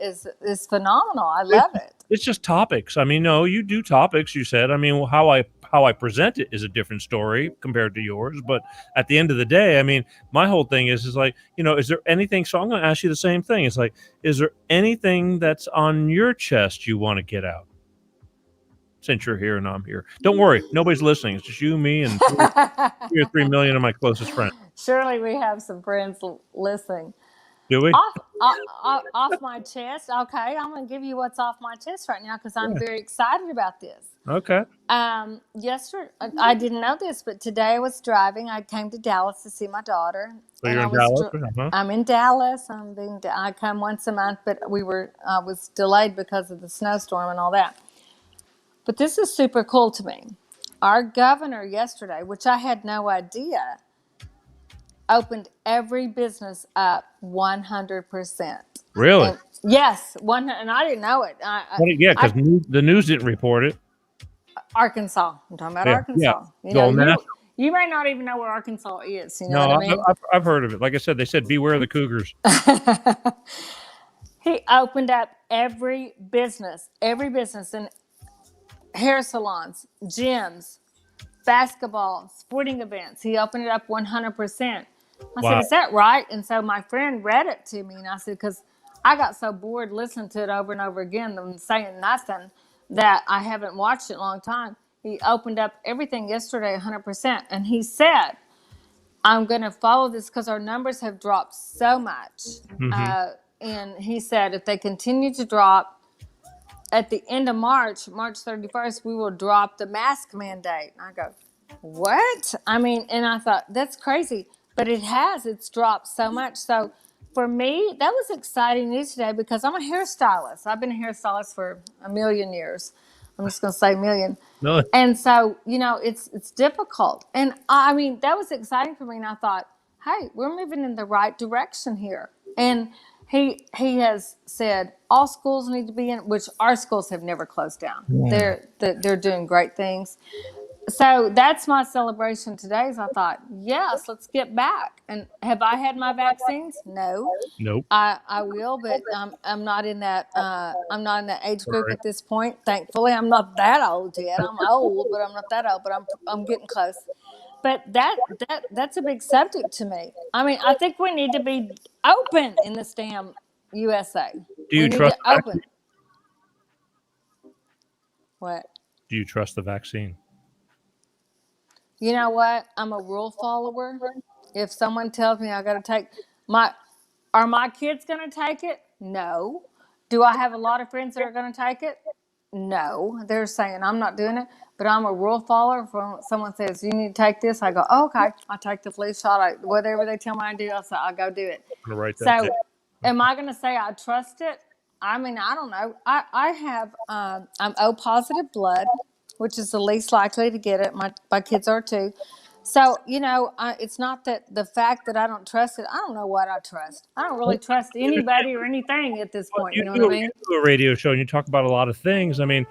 S8: is phenomenal. I love it.
S6: It's just topics. I mean, no, you do topics. You said. I mean, how I present it is a different story compared to yours. But at the end of the day, I mean, my whole thing is like, you know, is there anything? So I'm going to ask you the same thing. It's like, is there anything that's on your chest you want to get out? Since you're here and I'm here. Don't worry. Nobody's listening. It's just you, me, and 2 or 3 million of my closest friends.
S8: Surely we have some friends listening.
S6: Do we?
S8: Off my chest. Okay, I'm going to give you what's off my chest right now because I'm very excited about this.
S6: Okay.
S8: Yesterday, I didn't know this, but today I was driving. I came to Dallas to see my daughter.
S6: So you're in Dallas?
S8: I'm in Dallas. I come once a month, but I was delayed because of the snowstorm and all that. But this is super cool to me. Our governor yesterday, which I had no idea, opened every business up 100%.
S6: Really?
S8: Yes, 100, and I didn't know it.
S6: Yeah, because the news didn't report it.
S8: Arkansas. I'm talking about Arkansas.
S6: Yeah.
S8: You may not even know where Arkansas is. You know
S6: No,
S8: what I mean?
S6: I've heard of it. Like I said, they said beware the cougars.
S8: He opened up every business and hair salons, gyms, basketball, sporting events. He opened it up 100%. I said,
S6: Wow.
S8: is that right? And so my friend read it to me, and I said, because I got so bored listening to it over and over again and saying nothing that I haven't watched it in a long time. He opened up everything yesterday 100%. And he said, I'm going to follow this because our numbers have dropped so much. And he said, if they continue to drop, at the end of March 31st, we will drop the mask mandate. And I go, what? I mean, and I thought, that's crazy. But it's dropped so much. So for me, that was exciting news today because I'm a hairstylist. I've been a hairstylist for a million years. I'm just going to say million.
S6: No.
S8: And so, it's difficult. And I mean, that was exciting for me. And I thought, hey, we're moving in the right direction here. And he has said all schools need to be in, which our schools have never closed down.
S6: Yeah.
S8: They're doing great things. So that's my celebration today. Is I thought, yes, let's get back. And have I had my vaccines? No.
S6: Nope.
S8: I will, but I'm not in that. I'm not in that age group at this point. Thankfully, I'm not that old yet. I'm old, but I'm not that old. But I'm getting close. But that's a big subject to me. I mean, I think we need to be open in this damn USA.
S6: Do you
S8: we need
S6: trust
S8: to open? What?
S6: Do you trust the vaccine?
S8: You know what? I'm a rule follower. If someone tells me I got to take are my kids going to take it? No. Do I have a lot of friends that are going to take it? No. They're saying I'm not doing it, but I'm a rule follower. If someone says you need to take this, I go, oh, okay. I take the flu shot. Whatever they tell me I do, I'll go do it.
S6: I'm gonna write that
S8: So, am I going to say I trust it? I mean, I don't know. I have I'm O positive blood, which is the least likely to get it. My kids are too. So, it's not that the fact that I don't trust it. I don't know what I trust. I don't really trust anybody or anything at this point. You know what I mean?
S6: You do a radio show and you talk about a lot of things. I mean,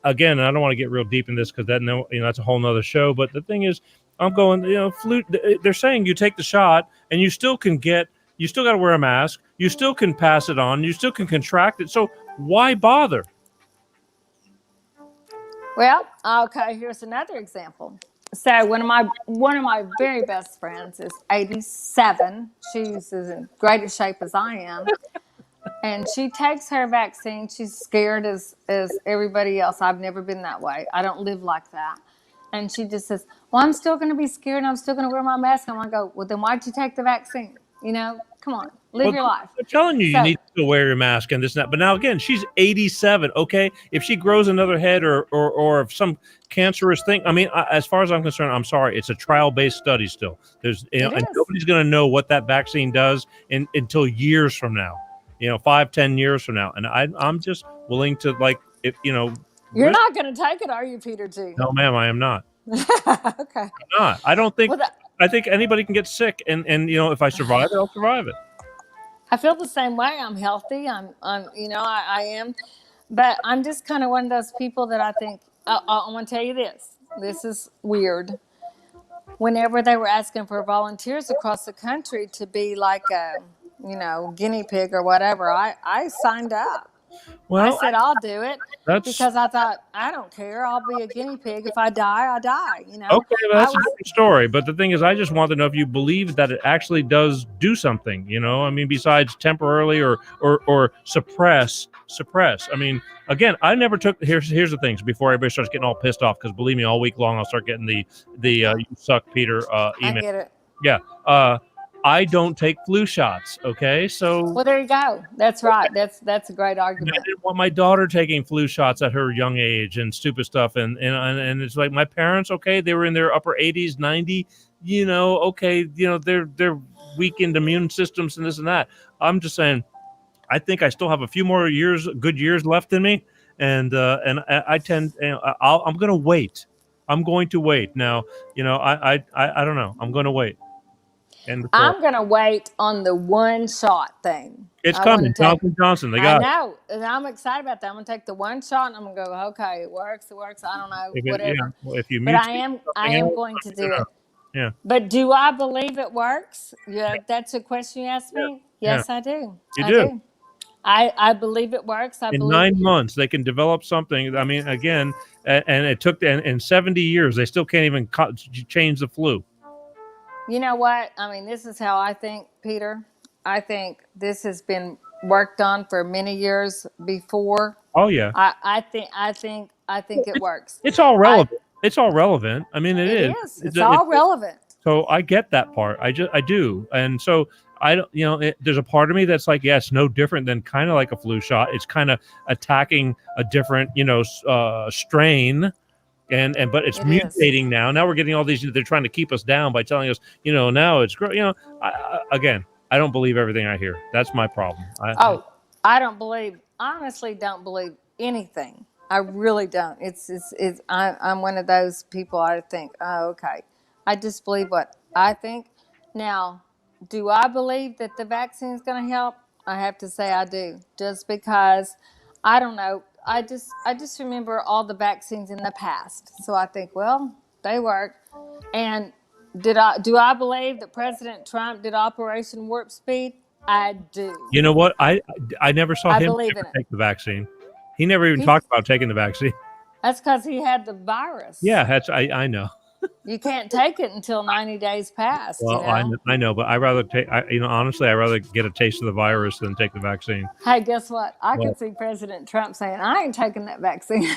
S6: again, I don't want to get real deep in this because that's a whole nother show. But the thing is, I'm going, flu. They're saying you take the shot and you still got to wear a mask. You still can pass it on. You still can contract it. So why bother?
S8: Well, okay, here's another example. So one of my very best friends is 87. She's as in great a shape as I am. And she takes her vaccine. She's scared as everybody else. I've never been that way. I don't live like that. And she just says, well, I'm still going to be scared and I'm still going to wear my mask. And I go, well, then why'd you take the vaccine? Come on, live your life.
S6: I'm telling you, you need to wear your mask and this and that. But now, again, she's 87, okay? If she grows another head or if cancerous thing, I mean, as far as I'm concerned, I'm sorry, it's a trial-based study still. And nobody's going to know what that vaccine does until years from now, 5-10 years from now. And I'm just willing to,
S8: You're not going to take it, are you, Peter G?
S6: No, ma'am, I am not.
S8: Okay.
S6: I'm not. I don't think... I think anybody can get sick, and if I survive it, I'll survive it.
S8: I feel the same way. I'm healthy. I am, but I'm just kind of one of those people that I think. I want to tell you this. This is weird. Whenever they were asking for volunteers across the country to be like a, guinea pig or whatever, I signed up. Well, I said I'll do it because I thought I don't care. I'll be a guinea pig. If I die, I die.
S6: Okay, well, that's a different story. But the thing is, I just want to know if you believe that it actually does do something. I mean, besides temporarily or suppress. I mean, again, I never took. Here's the things before everybody starts getting all pissed off because believe me, all week long I'll start getting the you suck Peter email.
S8: I get it.
S6: Yeah. I don't take flu shots. Okay, so
S8: well, there you go. That's right. That's a great argument.
S6: I didn't want my daughter taking flu shots at her young age and stupid stuff. And it's like my parents. Okay, they were in their upper 80s, 90. Okay, they're weakened immune systems and this and that. I'm just saying, I think I still have a few more good years left in me, and I tend. I'm going to wait. I'm going to wait now. I don't know. I'm going to wait.
S8: I'm going to wait on the one shot thing.
S6: It's coming. Johnson. They got it.
S8: I know. And I'm excited about that. I'm going to take the one shot and I'm going to go, okay, it works. I don't know, whatever.
S6: If you
S8: but I am going to do it.
S6: Yeah.
S8: But do I believe it works? Yeah, that's a question you asked me.
S6: Yeah.
S8: Yes, I do.
S6: You
S8: I
S6: do.
S8: do. I believe it works. I
S6: In
S8: believe
S6: 9 months, they can develop something. I mean, again, and it took in 70 years, they still can't even change the flu.
S8: You know what? I mean, this is how I think, Peter. I think this has been worked on for many years before.
S6: Oh yeah,
S8: I think it works.
S6: it's all relevant. It's all relevant. I mean,
S8: It
S6: is.
S8: is. It's all relevant.
S6: So I get that part. I do, and so I don't. There's a part of me that's like, yeah, it's no different than kind of like a flu shot. It's kind of attacking a different, strain. But it's mutating now. Now we're getting all these. They're trying to keep us down by telling us, now it's great. Again, I don't believe everything I hear. That's my problem.
S8: Honestly don't believe anything. I really don't. I'm one of those people. I think, oh, okay. I just believe what I think. Now, do I believe that the vaccine is going to help? I have to say I do, just because I don't know. I just remember all the vaccines in the past, so I think, well, they work. And do I believe that President Trump did Operation Warp Speed? I do.
S6: You know what? I never saw him
S8: believe in it.
S6: take the vaccine. He never even talked about taking the vaccine.
S8: That's because he had the virus.
S6: Yeah, I know.
S8: You can't take it until 90 days pass.
S6: Well, I know, but I rather take. Honestly, I rather get a taste of the virus than take the vaccine.
S8: Hey, guess what? I could see President Trump saying, "I ain't taking that vaccine."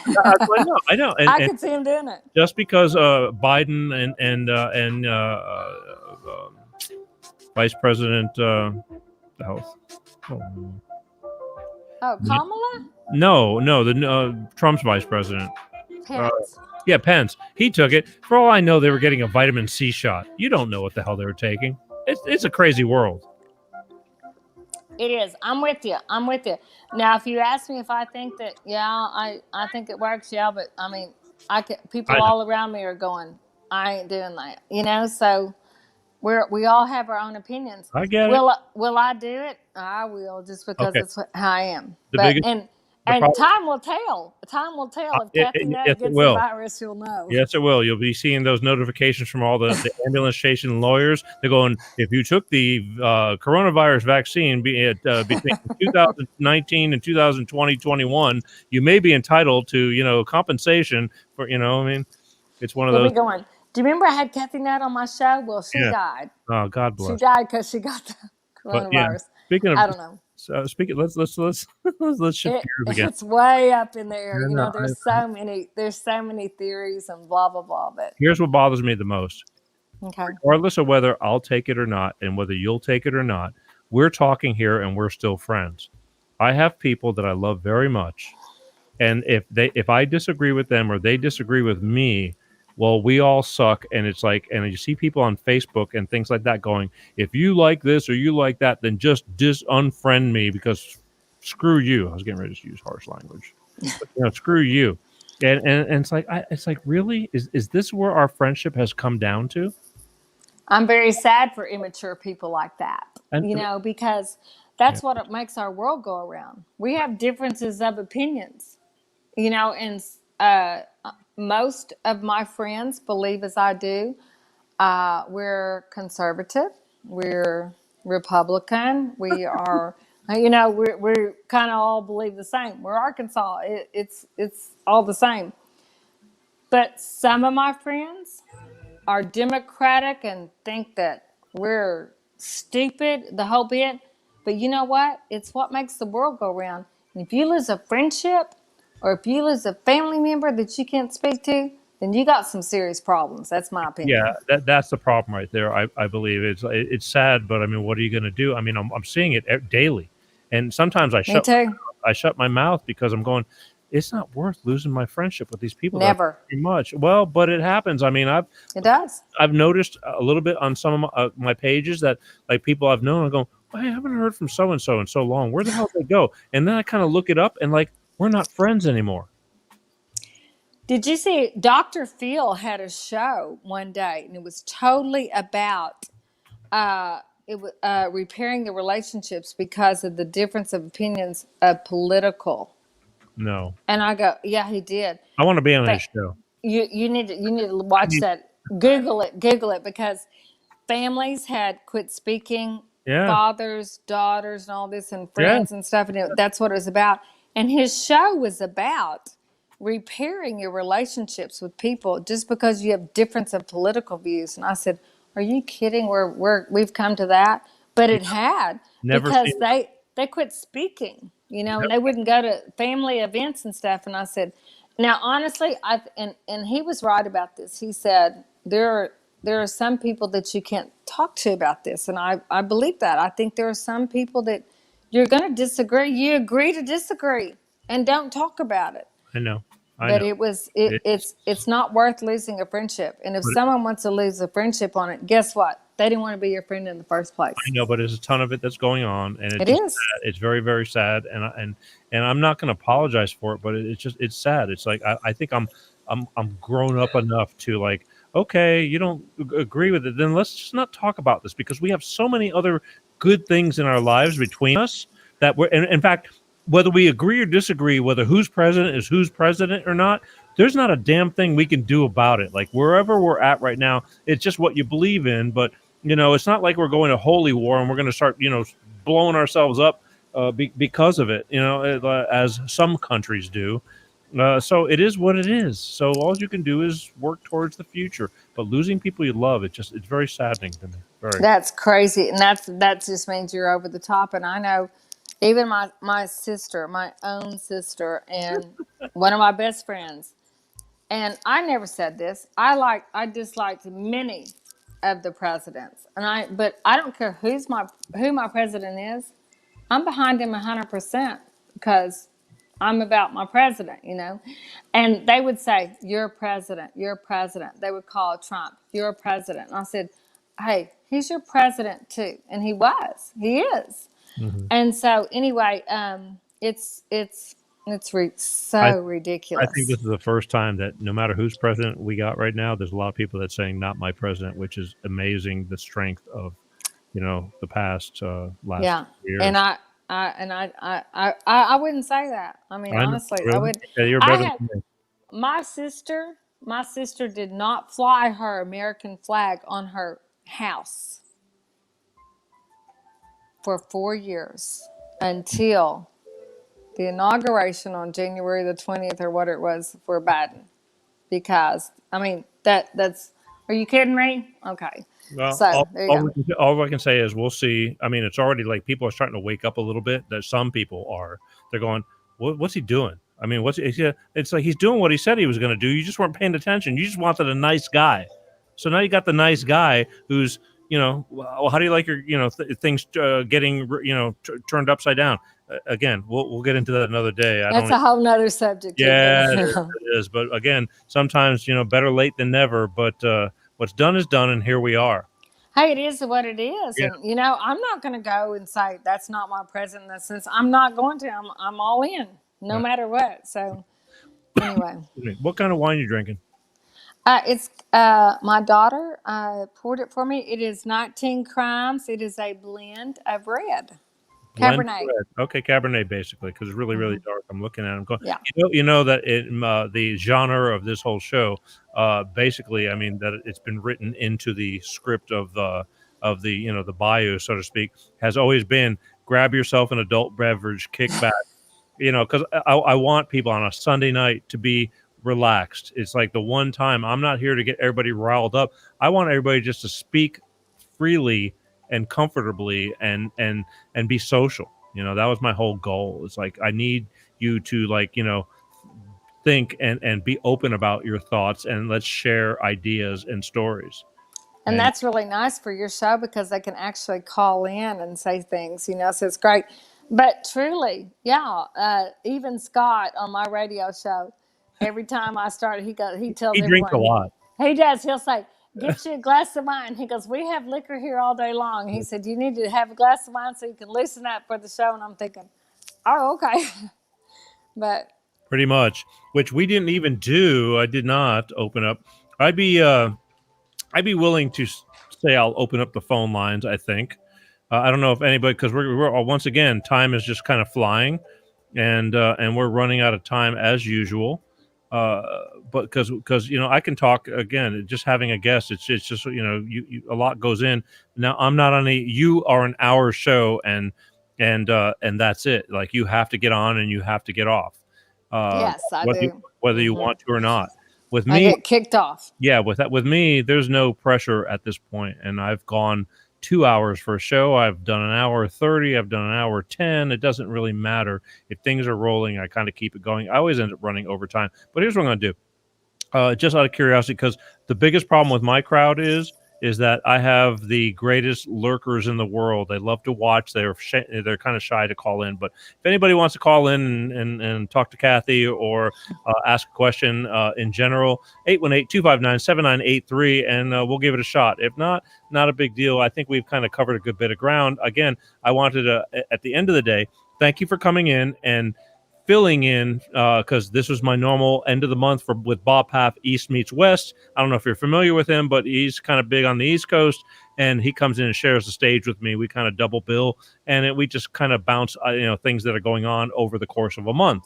S6: I know.
S8: I could see him doing it.
S6: Just because Biden and Vice President Health.
S8: Oh, Kamala?
S6: No, Trump's vice president.
S8: Pence.
S6: Yeah, Pence. He took it. For all I know, they were getting a vitamin C shot. You don't know what the hell they were taking. It's a crazy world.
S8: It is. I'm with you. Now, if you ask me if I think that, I think it works, but I mean, people all around me are going, I ain't doing that, so we all have our own opinions.
S6: I get
S8: it. Will I do it? I will, just because it's how I am. Time will tell. Time will tell. If Cathy Nutt gets the virus, you'll know.
S6: Yes, it will. You'll be seeing those notifications from all the ambulance station lawyers. They're going, if you took the coronavirus vaccine between 2019 and 2020-21, you may be entitled to, compensation for, it's one of those.
S8: Going. Do you remember I had Cathy Nutt on my show? Well, she died.
S6: Oh, God bless.
S8: She died because she got the coronavirus.
S6: Speaking of,
S8: I don't know.
S6: So let's shift gears again.
S8: It's way up in the air. There's so many theories and blah blah blah. But
S6: here's what bothers me the most.
S8: Okay.
S6: Regardless of whether I'll take it or not, and whether you'll take it or not, we're talking here and we're still friends. I have people that I love very much, and if I disagree with them or they disagree with me, well, we all suck. And it's like, and you see people on Facebook and things like that going, if you like this or you like that, then just unfriend me because screw you. I was getting ready to use harsh language. But, screw you. And it's like, really? Is this where our friendship has come down to?
S8: I'm very sad for immature people like that, because that's what it makes our world go around. We have differences of opinions, and most of my friends believe as I do. We're conservative. We're Republican. We are, we're kind of all believe the same. We're Arkansas. It's all the same. But some of my friends are Democratic and think that we're stupid, the whole bit. But you know what? It's what makes the world go round. And if you lose a friendship, or if you lose a family member that you can't speak to, then you got some serious problems. That's my opinion.
S6: Yeah, that's the problem right there. I believe it's sad, but I mean, what are you going to do? I mean, I'm seeing it daily, and sometimes I shut my mouth because I'm going, it's not worth losing my friendship with these people.
S8: Never.
S6: Too much. Well, but it happens. I mean,
S8: it does.
S6: I've noticed a little bit on some of my pages that like people I've known, I go, I haven't heard from so and so in so long. Where the hell did they go? And then I kind of look it up and like, we're not friends anymore.
S8: Did you see Dr. Phil had a show one day, and it was totally about repairing the relationships because of the difference of opinions of political.
S6: No.
S8: And I go, yeah, he did.
S6: I want to be on his show.
S8: You need to watch that. Google it, because families had quit speaking,
S6: Yeah.
S8: fathers, daughters, and all this, and
S6: Yeah.
S8: friends and stuff, and that's what it was about. And his show was about repairing your relationships with people just because you have difference of political views. And I said, "Are you kidding? We've come to that?" But it had,
S6: Never
S8: because
S6: seen
S8: they quit speaking, and they wouldn't go to family events and stuff. And I said, now honestly, and he was right about this. He said there are some people that you can't talk to about this, and I believe that. I think there are some people that you're going to disagree. You agree to disagree, and don't talk about it.
S6: I know.
S8: But it's not worth losing a friendship. And if
S6: But
S8: someone wants to lose a friendship on it, guess what? They didn't want to be your friend in the first place.
S6: I know, but there's a ton of it that's going on, and
S8: It is.
S6: it's very, very sad, and I'm not going to apologize for it, but it's sad. It's like I think I'm grown up enough to, like, okay, you don't agree with it, then let's just not talk about this, because we have so many other good things in our lives between us that we're, and in fact, whether we agree or disagree, whether who's president or not, there's not a damn thing we can do about it. Like, wherever we're at right now, it's just what you believe in, but it's not like we're going to holy war and we're going to start, blowing ourselves up because of it, as some countries do. So it is what it is. So all you can do is work towards the future. But losing people you love, it's very saddening to me. Very.
S8: That's crazy, and that just means you're over the top. And I know, even my sister, my own sister, and one of my best friends. And I never said this. I disliked many of the presidents, but I don't care who my president is. I'm behind him 100% because I'm about my president, And they would say, "You're president, you're president." They would call Trump, "You're a president." And I said, "Hey, he's your president too," and he is.
S6: Mm-hmm.
S8: And so anyway, it's so ridiculous.
S6: I think this is the first time that no matter who's president we got right now, there's a lot of people that saying "not my president," which is amazing. The strength of, the past last years.
S8: And I wouldn't say that. I mean, honestly,
S6: really?
S8: I would.
S6: Yeah, you're better than me.
S8: My sister did not fly her American flag on her house for 4 years until the inauguration on January the 20th or what it was for Biden. Because, I mean, that's, are you kidding me? Okay.
S6: Well,
S8: So, there you go.
S6: all I can say is we'll see. I mean, it's already like people are starting to wake up a little bit. That some people are. They're going, what's he doing? I mean, it's like he's doing what he said he was going to do. You just weren't paying attention. You just wanted a nice guy. So now you got the nice guy who's, well, how do you like your, things getting, turned upside down? Again, we'll get into that another day.
S8: That's a whole nother subject.
S6: Yeah, it is. But again, sometimes, better late than never. But what's done is done, and here we are.
S8: Hey, it is what it is.
S6: Yeah.
S8: And, I'm not going to go and say, that's not my president. Since I'm not going to, I'm all in, no matter what. So, anyway.
S6: What kind of wine are you drinking?
S8: It's my daughter poured it for me. It is 19 Crimes. It is a blend of red. Cabernet.
S6: Okay, Cabernet basically, because it's really, really dark. I'm looking at it. I'm going,
S8: Yeah.
S6: You know that the genre of this whole show, basically, I mean, that it's been written into the script of the the bio, so to speak, has always been grab yourself an adult beverage, kick back, because I want people on a Sunday night to be relaxed. It's like the one time I'm not here to get everybody riled up. I want everybody just to speak freely and comfortably and be social. That was my whole goal. It's like I need you to think and be open about your thoughts, and let's share ideas and stories.
S8: And that's really nice for your show because they can actually call in and say things, so it's great. But truly, even Scott on my radio show, every time I start, he tells everyone.
S6: He drinks a lot.
S8: He does. He'll say, "Get you a glass of wine." He goes, "We have liquor here all day long." He said, "You need to have a glass of wine so you can loosen up for the show." And I'm thinking, oh, okay. But
S6: pretty much, which we didn't even do. I did not open up. I'd be willing to say I'll open up the phone lines. I think. I don't know if anybody, because we're once again, time is just kind of flying, and we're running out of time as usual. But because I can talk again. Just having a guest, it's just you a lot goes in. Now I'm not on you are an hour show, and that's it. Like you have to get on and you have to get off.
S8: Yes, I
S6: whether
S8: do.
S6: whether you want to or not. With
S8: I
S6: me,
S8: get kicked off.
S6: yeah, with me, there's no pressure at this point, and I've gone 2 hours for a show. I've done an hour 30. I've done an hour 10. It doesn't really matter if things are rolling. I kind of keep it going. I always end up running overtime. But here's what I'm going to do. Just out of curiosity, because the biggest problem with my crowd is that I have the greatest lurkers in the world. They love to watch. They're kind of shy to call in. But if anybody wants to call in and talk to Cathy or ask a question in general, 818-259-7983, and we'll give it a shot. If not a big deal. I think we've kind of covered a good bit of ground. Again, I wanted to, at the end of the day, thank you for coming in and filling in because this was my normal end of the month with Bob Paff, East Meets West. I don't know if you're familiar with him, but he's kind of big on the East Coast, and he comes in and shares the stage with me. We kind of double bill, and we just kind of bounce things that are going on over the course of a month.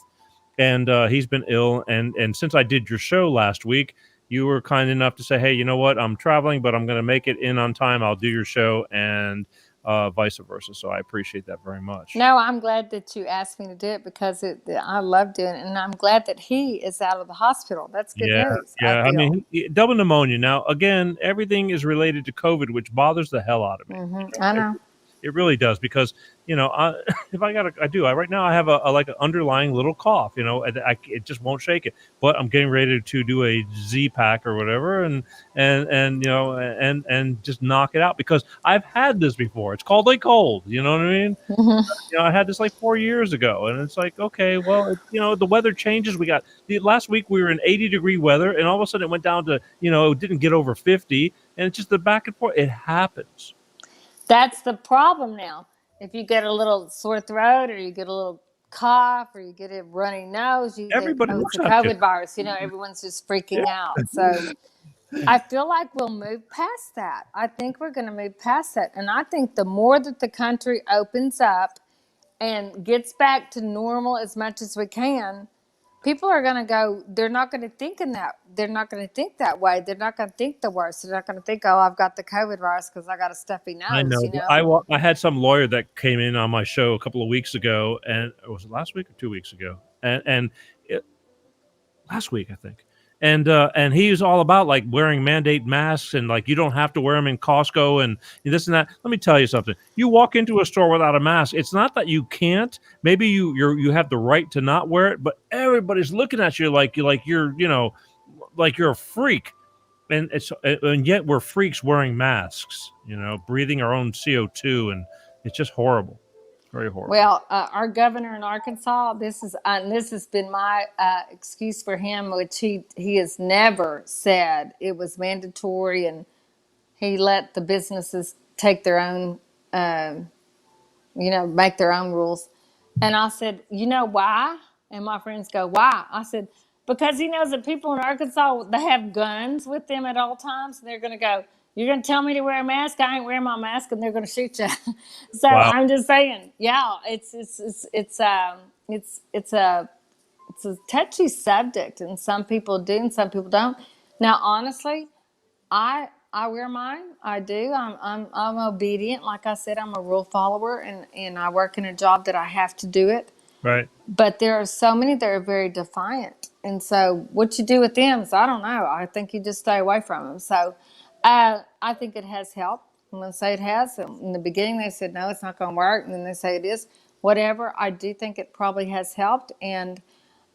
S6: And he's been ill, and since I did your show last week, you were kind enough to say, hey, you know what, I'm traveling, but I'm going to make it in on time. I'll do your show, and vice versa. So I appreciate that very much.
S8: No, I'm glad that you asked me to do it because I love doing it, and I'm glad that he is out of the hospital. That's good news.
S6: Yeah. I
S8: feel.
S6: mean, double pneumonia. Now, again, everything is related to COVID, which bothers the hell out of me.
S8: I know.
S6: It really does because if right now I have a like an underlying little cough. It just won't shake it. But I'm getting ready to do a Z pack or whatever, and just knock it out because I've had this before. It's called a cold. You know what I mean? I had this like 4 years ago, and it's like, okay, well, the weather changes. Last week we were in 80-degree weather, and all of a sudden it went down to it didn't get over 50, and it's just the back and forth. It happens.
S8: That's the problem now. If you get a little sore throat or you get a little cough or you get a runny nose,
S6: Everybody
S8: it's
S6: looks
S8: a
S6: at you.
S8: COVID virus. Everyone's just freaking out. So I feel like we'll move past that. I think we're going to move past that. And I think the more that the country opens up and gets back to normal as much as we can, people are going to go, they're not going to think they're not going to think that way. They're not going to think the worst. They're not going to think, oh, I've got the COVID virus because I got a stuffy nose.
S6: I know. I had some lawyer that came in on my show a couple of weeks ago, and was it last week or 2 weeks ago? Last week, I think. And he was all about like wearing mandate masks and like you don't have to wear them in Costco and this and that. Let me tell you something. You walk into a store without a mask. It's not that you can't. Maybe you have the right to not wear it, but everybody's looking at you like you're like you're a freak. And yet we're freaks wearing masks. Breathing our own CO2, and it's just horrible. Very horrible.
S8: Well, our governor in Arkansas, this has been my excuse for him, which he has never said it was mandatory, and he let the businesses take their own, make their own rules. And I said, you know why? And my friends go, why? I said, because he knows that people in Arkansas, they have guns with them at all times, and they're going to go, you're going to tell me to wear a mask? I ain't wearing my mask, and they're going to shoot you. So
S6: Wow.
S8: I'm just saying, yeah, it's a touchy subject, and some people do, and some people don't. Now, honestly, I wear mine. I do. I'm obedient. Like I said, I'm a rule follower, and I work in a job that I have to do it.
S6: Right.
S8: But there are so many that are very defiant. And so what you do with them is, I don't know. I think you just stay away from them. So I think it has helped. I'm going to say it has. In the beginning, they said, no, it's not going to work. And then they say it is. Whatever. I do think it probably has helped. And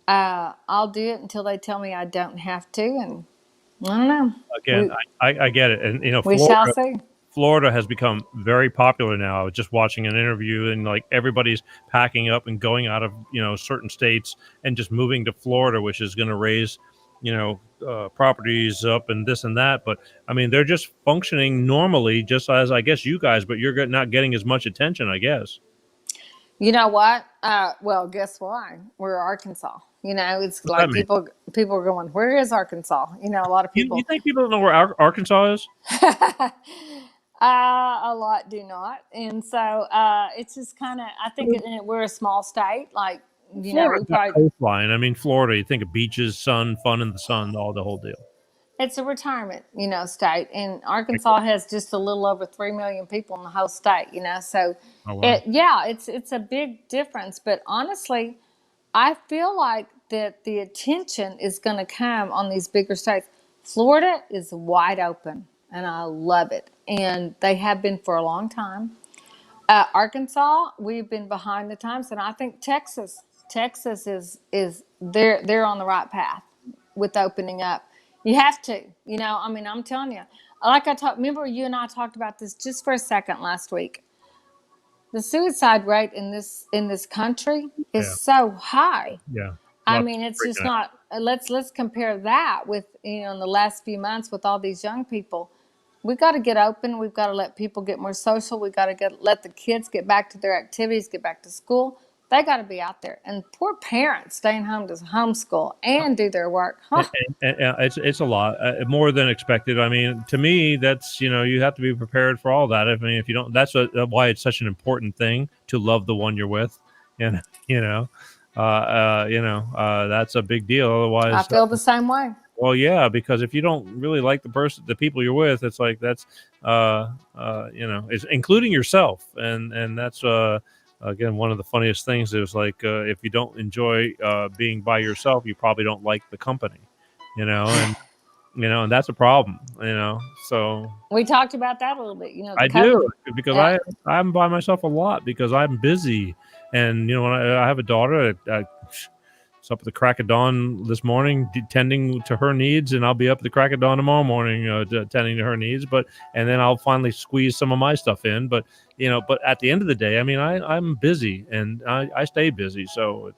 S8: I'll do it until they tell me I don't have to. And I don't know.
S6: Again, I get it. And,
S8: we shall see.
S6: Florida has become very popular now. I was just watching an interview, and like everybody's packing up and going out of certain states and just moving to Florida, which is going to raise properties up and this and that. But I mean, they're just functioning normally, just as I guess you guys. But you're not getting as much attention, I guess.
S8: You know what? Well, guess why? We're arkansas. It's like people are going, where is Arkansas? A lot of people.
S6: You think people don't know where Arkansas is?
S8: A lot do not. And so it's just kind of, I think we're a small state. Like, we
S6: Florida's got
S8: probably,
S6: coastline. I mean, Florida, you think of beaches, sun, fun in the sun, all the whole deal.
S8: it's a retirement, state. And Arkansas has just a little over 3 million people in the whole state, so
S6: Oh, wow.
S8: it's a big difference. But honestly, I feel like that the attention is going to come on these bigger states. Florida is wide open, and I love it. And they have been for a long time. Arkansas, we've been behind the times, and I think Texas is they're on the right path with opening up. You have to, I mean, I'm telling you, like I talked. Remember, you and I talked about this just for a second last week. The suicide rate in this country is
S6: Yeah.
S8: so high.
S6: Yeah.
S8: I
S6: Lots
S8: mean,
S6: of
S8: it's just
S6: freaking out.
S8: not. Let's compare that with in the last few months with all these young people. We've got to get open. We've got to let people get more social. We've got to let the kids get back to their activities, get back to school. They got to be out there. And poor parents staying home to homeschool and do their work. Huh?
S6: And it's a lot more than expected. I mean, to me, that's you have to be prepared for all that. I mean, if you don't, that's why it's such an important thing to love the one you're with, and that's a big deal.
S8: I
S6: Otherwise,
S8: feel the same way.
S6: well, yeah, because if you don't really like the people you're with, it's like that's it's including yourself, and that's again one of the funniest things is like if you don't enjoy being by yourself, you probably don't like the company, and and that's a problem, So
S8: We talked about that a little bit. The
S6: I
S8: COVID.
S6: do because
S8: Yeah.
S6: I'm by myself a lot because I'm busy, and when I have a daughter. Was up at the crack of dawn this morning, tending to her needs, and I'll be up at the crack of dawn tomorrow morning, tending to her needs. And then I'll finally squeeze some of my stuff in. But at the end of the day, I mean, I'm busy, and I stay busy. So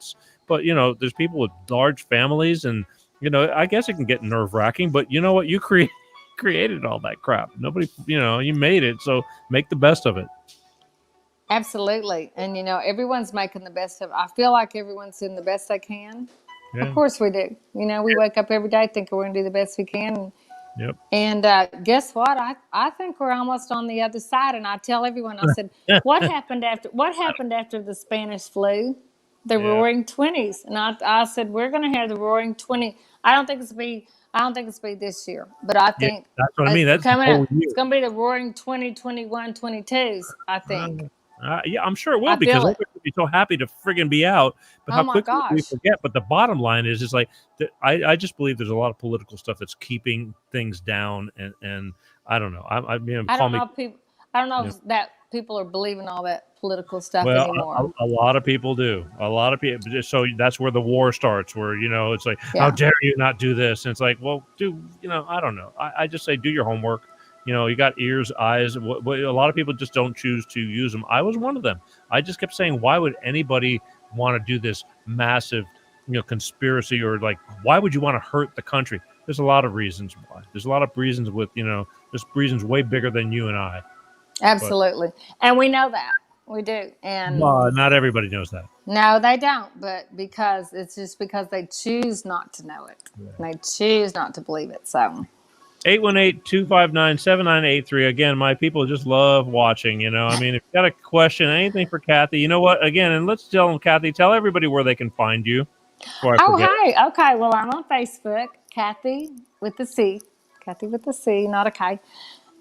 S6: but there's people with large families, and I guess it can get nerve wracking. But you know what? You created all that crap. Nobody, you made it. So make the best of it.
S8: Absolutely. And everyone's making the best of it. I feel like everyone's doing the best they can.
S6: Yeah.
S8: Of course we do. We wake up every day thinking we're going to do the best we can.
S6: Yep.
S8: And guess what? I think we're almost on the other side. And I tell everyone, I said, what happened after the Spanish flu? The
S6: Yeah.
S8: Roaring 20s. And I said, we're going to have the Roaring 20. I don't think it's be this year, but I think
S6: that's what I mean. That's the
S8: coming
S6: whole
S8: up.
S6: year.
S8: It's going to be the Roaring 2021, 22s, I think.
S6: Yeah, I'm sure it will
S8: I
S6: because
S8: feel it.
S6: everybody will be so happy to friggin' be out. But
S8: Oh
S6: how
S8: my
S6: quickly do we
S8: gosh.
S6: forget? But the bottom line is like I just believe there's a lot of political stuff that's keeping things down, and I don't know. I mean,
S8: I
S6: call
S8: don't
S6: me.
S8: know if people. I don't know
S6: Yeah.
S8: if that people are believing all that political stuff
S6: Well,
S8: anymore.
S6: a lot of people do. A lot of people. So that's where the war starts. Where it's like, how
S8: Yeah.
S6: dare you not do this? And it's like, well, I don't know. I just say do your homework. You got ears, eyes. A lot of people just don't choose to use them. I was one of them. I just kept saying, why would anybody want to do this massive, conspiracy or like, why would you want to hurt the country? There's a lot of reasons why. There's a lot of reasons with, there's reasons way bigger than you and I.
S8: Absolutely, and we know that we do. And
S6: Not everybody knows that.
S8: no, they don't. But because it's just because they choose not to know it, and they choose not to believe it. So.
S6: 818-259-7983. Again, my people just love watching, I mean, if you got a question, anything for Cathy, you know what? Again, and let's tell them, Cathy, tell everybody where they can find you before I forget.
S8: Hey. Okay. Well, I'm on Facebook, Cathy with the C. Cathy with the C, not a K.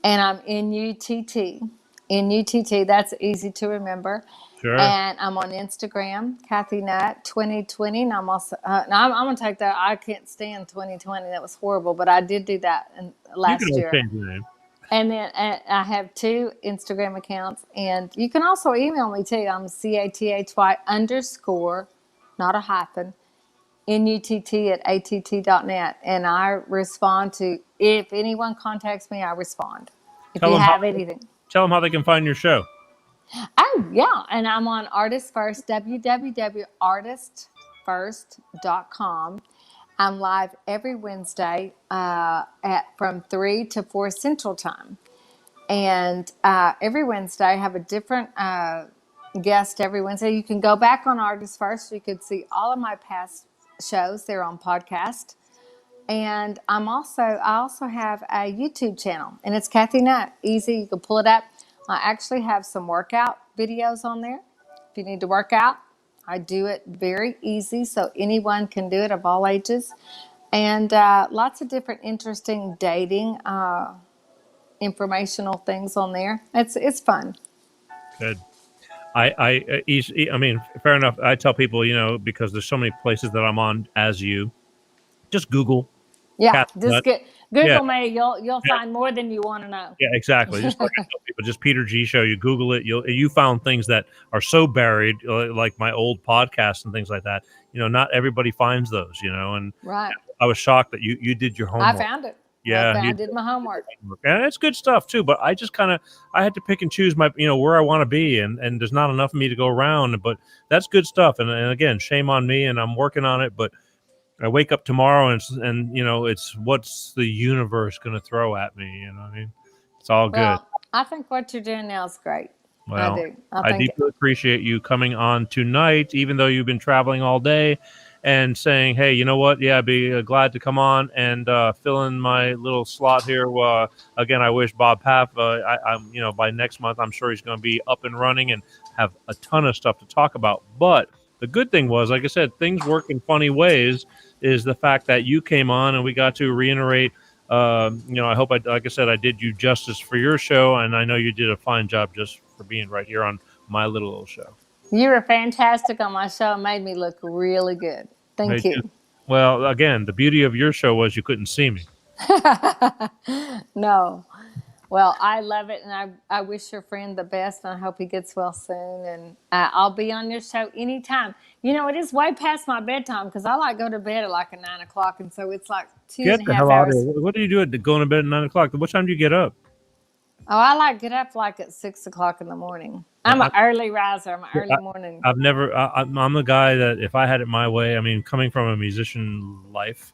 S8: And I'm NUTT. NUTT, that's easy to remember.
S6: Sure.
S8: And I'm on Instagram, Cathy Nutt 2020. And I'm also, I'm going to take that. I can't stand 2020. That was horrible. But I did do that last
S6: You can
S8: year.
S6: change your name.
S8: And then I have 2 Instagram accounts. And you can also email me too. I'm CATHY_ not a hyphen, NUTT@att.net. And I respond to, if anyone contacts me, I respond. If you have anything.
S6: Tell them how they can find your show.
S8: Oh, yeah. And I'm on Artist First, www.artistfirst.com. I'm live every Wednesday from 3 to 4 Central Time. And every Wednesday, I have a different guest every Wednesday. You can go back on Artist First. You could see all of my past shows. They're on podcast. And I also have a YouTube channel, and it's Cathy Nutt. Easy, you can pull it up. I actually have some workout videos on there. If you need to work out, I do it very easy, so anyone can do it of all ages. And lots of different interesting dating informational things on there. It's fun.
S6: Good. I mean, fair enough. I tell people, because there's so many places that I'm on as you, just Google
S8: Yeah,
S6: Cathy
S8: just
S6: Nutt.
S8: get
S6: Yeah.
S8: Google me. You'll
S6: Yeah.
S8: find more than you want to know.
S6: Yeah, exactly. Just like I tell people, just Peter G Show. You Google it. You found things that are so buried, like my old podcasts and things like that. Not everybody finds those. And
S8: Right.
S6: I was shocked that you did your homework.
S8: I found it.
S6: Yeah,
S8: I did my homework.
S6: And it's good stuff too. But I just I had to pick and choose my where I want to be, and there's not enough of me to go around. But that's good stuff. And again, shame on me, and I'm working on it. But I wake up tomorrow and it's what's the universe going to throw at me? I mean, it's all good.
S8: Well, I think what you're doing now is great.
S6: Well,
S8: I do.
S6: I deeply appreciate you coming on tonight, even though you've been traveling all day, and saying, hey, you know what? Yeah, I'd be glad to come on and fill in my little slot here. Again, I wish Bob Paff, I'm by next month, I'm sure he's going to be up and running and have a ton of stuff to talk about. But the good thing was, like I said, things work in funny ways, is the fact that you came on and we got to reiterate. I hope like I said, I did you justice for your show, and I know you did a fine job just for being right here on my little old show.
S8: You were fantastic on my show and made me look really good. Thank you.
S6: Well, again, the beauty of your show was you couldn't see me.
S8: No. Well, I love it, and I wish your friend the best, and I hope he gets well soon. And I'll be on your show anytime. It is way past my bedtime because I go to bed at like 9 o'clock, and so it's like 2.5 hours.
S6: What do you do at going to bed at 9 o'clock? What time do you get up?
S8: Oh, I get up like at 6 o'clock in the morning. I'm an early riser. I'm an early morning.
S6: I'm the guy that if I had it my way, I mean, coming from a musician life,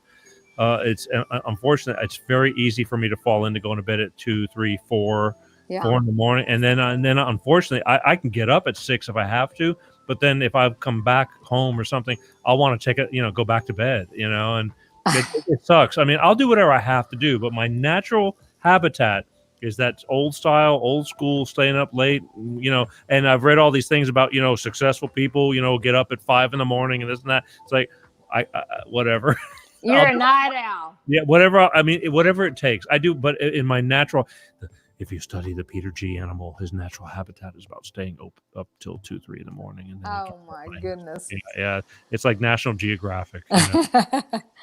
S6: it's unfortunate. It's very easy for me to fall into going to bed at 2, 3, 4 in the morning, and then unfortunately, I can get up at 6 if I have to. But then if I come back home or something, I'll want to take it, go back to bed, and it sucks. I mean, I'll do whatever I have to do, but my natural habitat is that old style, old school, staying up late, and I've read all these things about, successful people, get up at 5 in the morning and this and that. It's like, I whatever.
S8: You're a night owl.
S6: Yeah, whatever. I mean, whatever it takes. I do, but in my natural, if you study the Peter G animal, his natural habitat is about staying up till 2, 3 in the morning. And then
S8: oh my goodness.
S6: Yeah, it's like National Geographic.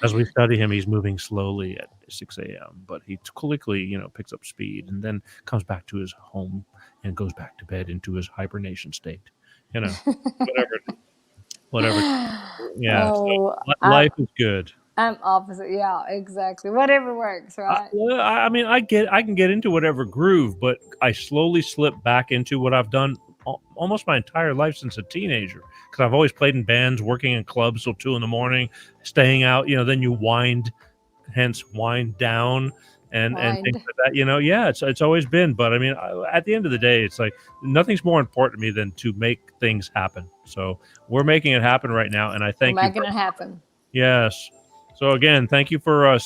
S6: As we study him, he's moving slowly at 6 a.m., but he quickly, picks up speed and then comes back to his home and goes back to bed into his hibernation state. Whatever. Yeah, life is good.
S8: I'm opposite. Yeah, exactly. Whatever works, right?
S6: I mean, I can get into whatever groove, but I slowly slip back into what I've done almost my entire life since a teenager. Because I've always played in bands, working in clubs till 2 in the morning, staying out. Then you wind down and things like that. Yeah, it's always been. But I mean, at the end of the day, it's like nothing's more important to me than to make things happen. So we're making it happen right now, and I thank you.
S8: Making it happen.
S6: Yes. So again, thank you for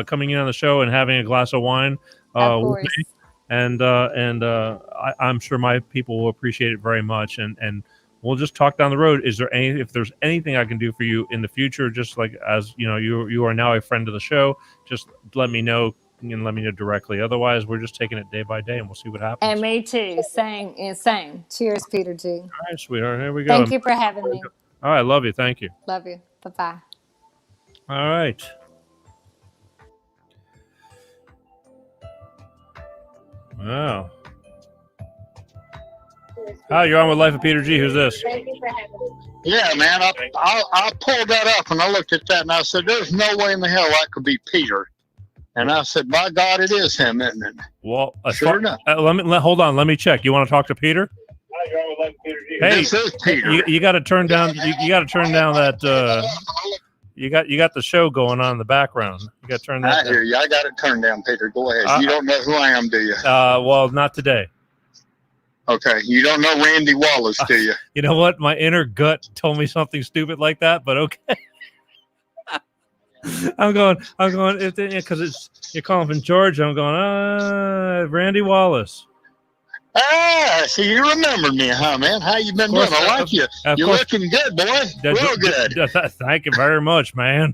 S6: coming in on the show and having a glass of wine with me. And I'm sure my people will appreciate it very much. And we'll just talk down the road. If there's anything I can do for you in the future, just like as you are now a friend of the show, just let me know and let me know directly. Otherwise, we're just taking it day by day, and we'll see what happens.
S8: And me too. Same. Cheers, Peter G.
S6: All right, sweetheart. Here we go.
S8: Thank you for having me.
S6: All right, love you. Thank you.
S8: Love you. Bye-bye.
S6: All right. Wow. Hi, you're on with Life of Peter G. Who's this?
S9: Yeah, man. I pulled that up and I looked at that and I said, "There's no way in the hell that could be Peter." And I said, "By God, it is him, isn't it?"
S6: Well,
S9: sure enough.
S6: Hold on. Let me check. You want to talk to Peter?
S9: Hi, you're on with Life of Peter G.
S6: Hey,
S9: this is Peter.
S6: You got to turn down. You got to turn down that. You got the show going on in the background. You got to turn that.
S9: I hear you. I got it turned down, Peter. Go ahead. You don't know who I am, do you?
S6: Well, not today.
S9: Okay. You don't know Randy Wallace, do you?
S6: You know what? My inner gut told me something stupid like that, but okay. I'm going. Because you're calling from Georgia. I'm going. Randy Wallace.
S9: So you remembered me, huh, man? How you been doing? I like you. You're looking good, boy. Real good.
S6: Thank you very much, man.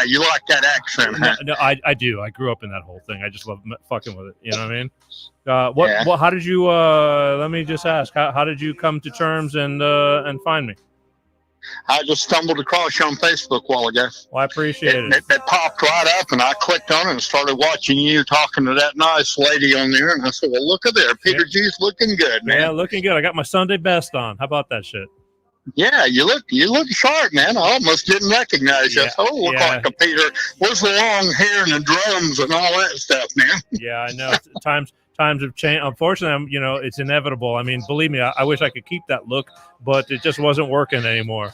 S9: You like that accent, huh?
S6: No, I do. I grew up in that whole thing. I just love fucking with it. You know what I mean? How did you? Let me just ask. How did you come to terms and find me?
S9: I just stumbled across you on Facebook a while ago.
S6: Well, I appreciate it.
S9: It popped right up, and I clicked on it and started watching you talking to that nice lady on there. And I said, well, look at there. Peter G's looking good, man.
S6: Yeah, looking good. I got my Sunday best on. How about that shit?
S9: Yeah, you look sharp, man. I almost didn't recognize you. Oh, look like a Peter. Where's the long hair and the drums and all that stuff, man?
S6: Yeah, I know. Times have changed. Unfortunately, it's inevitable. I mean, believe me, I wish I could keep that look, but it just wasn't working anymore.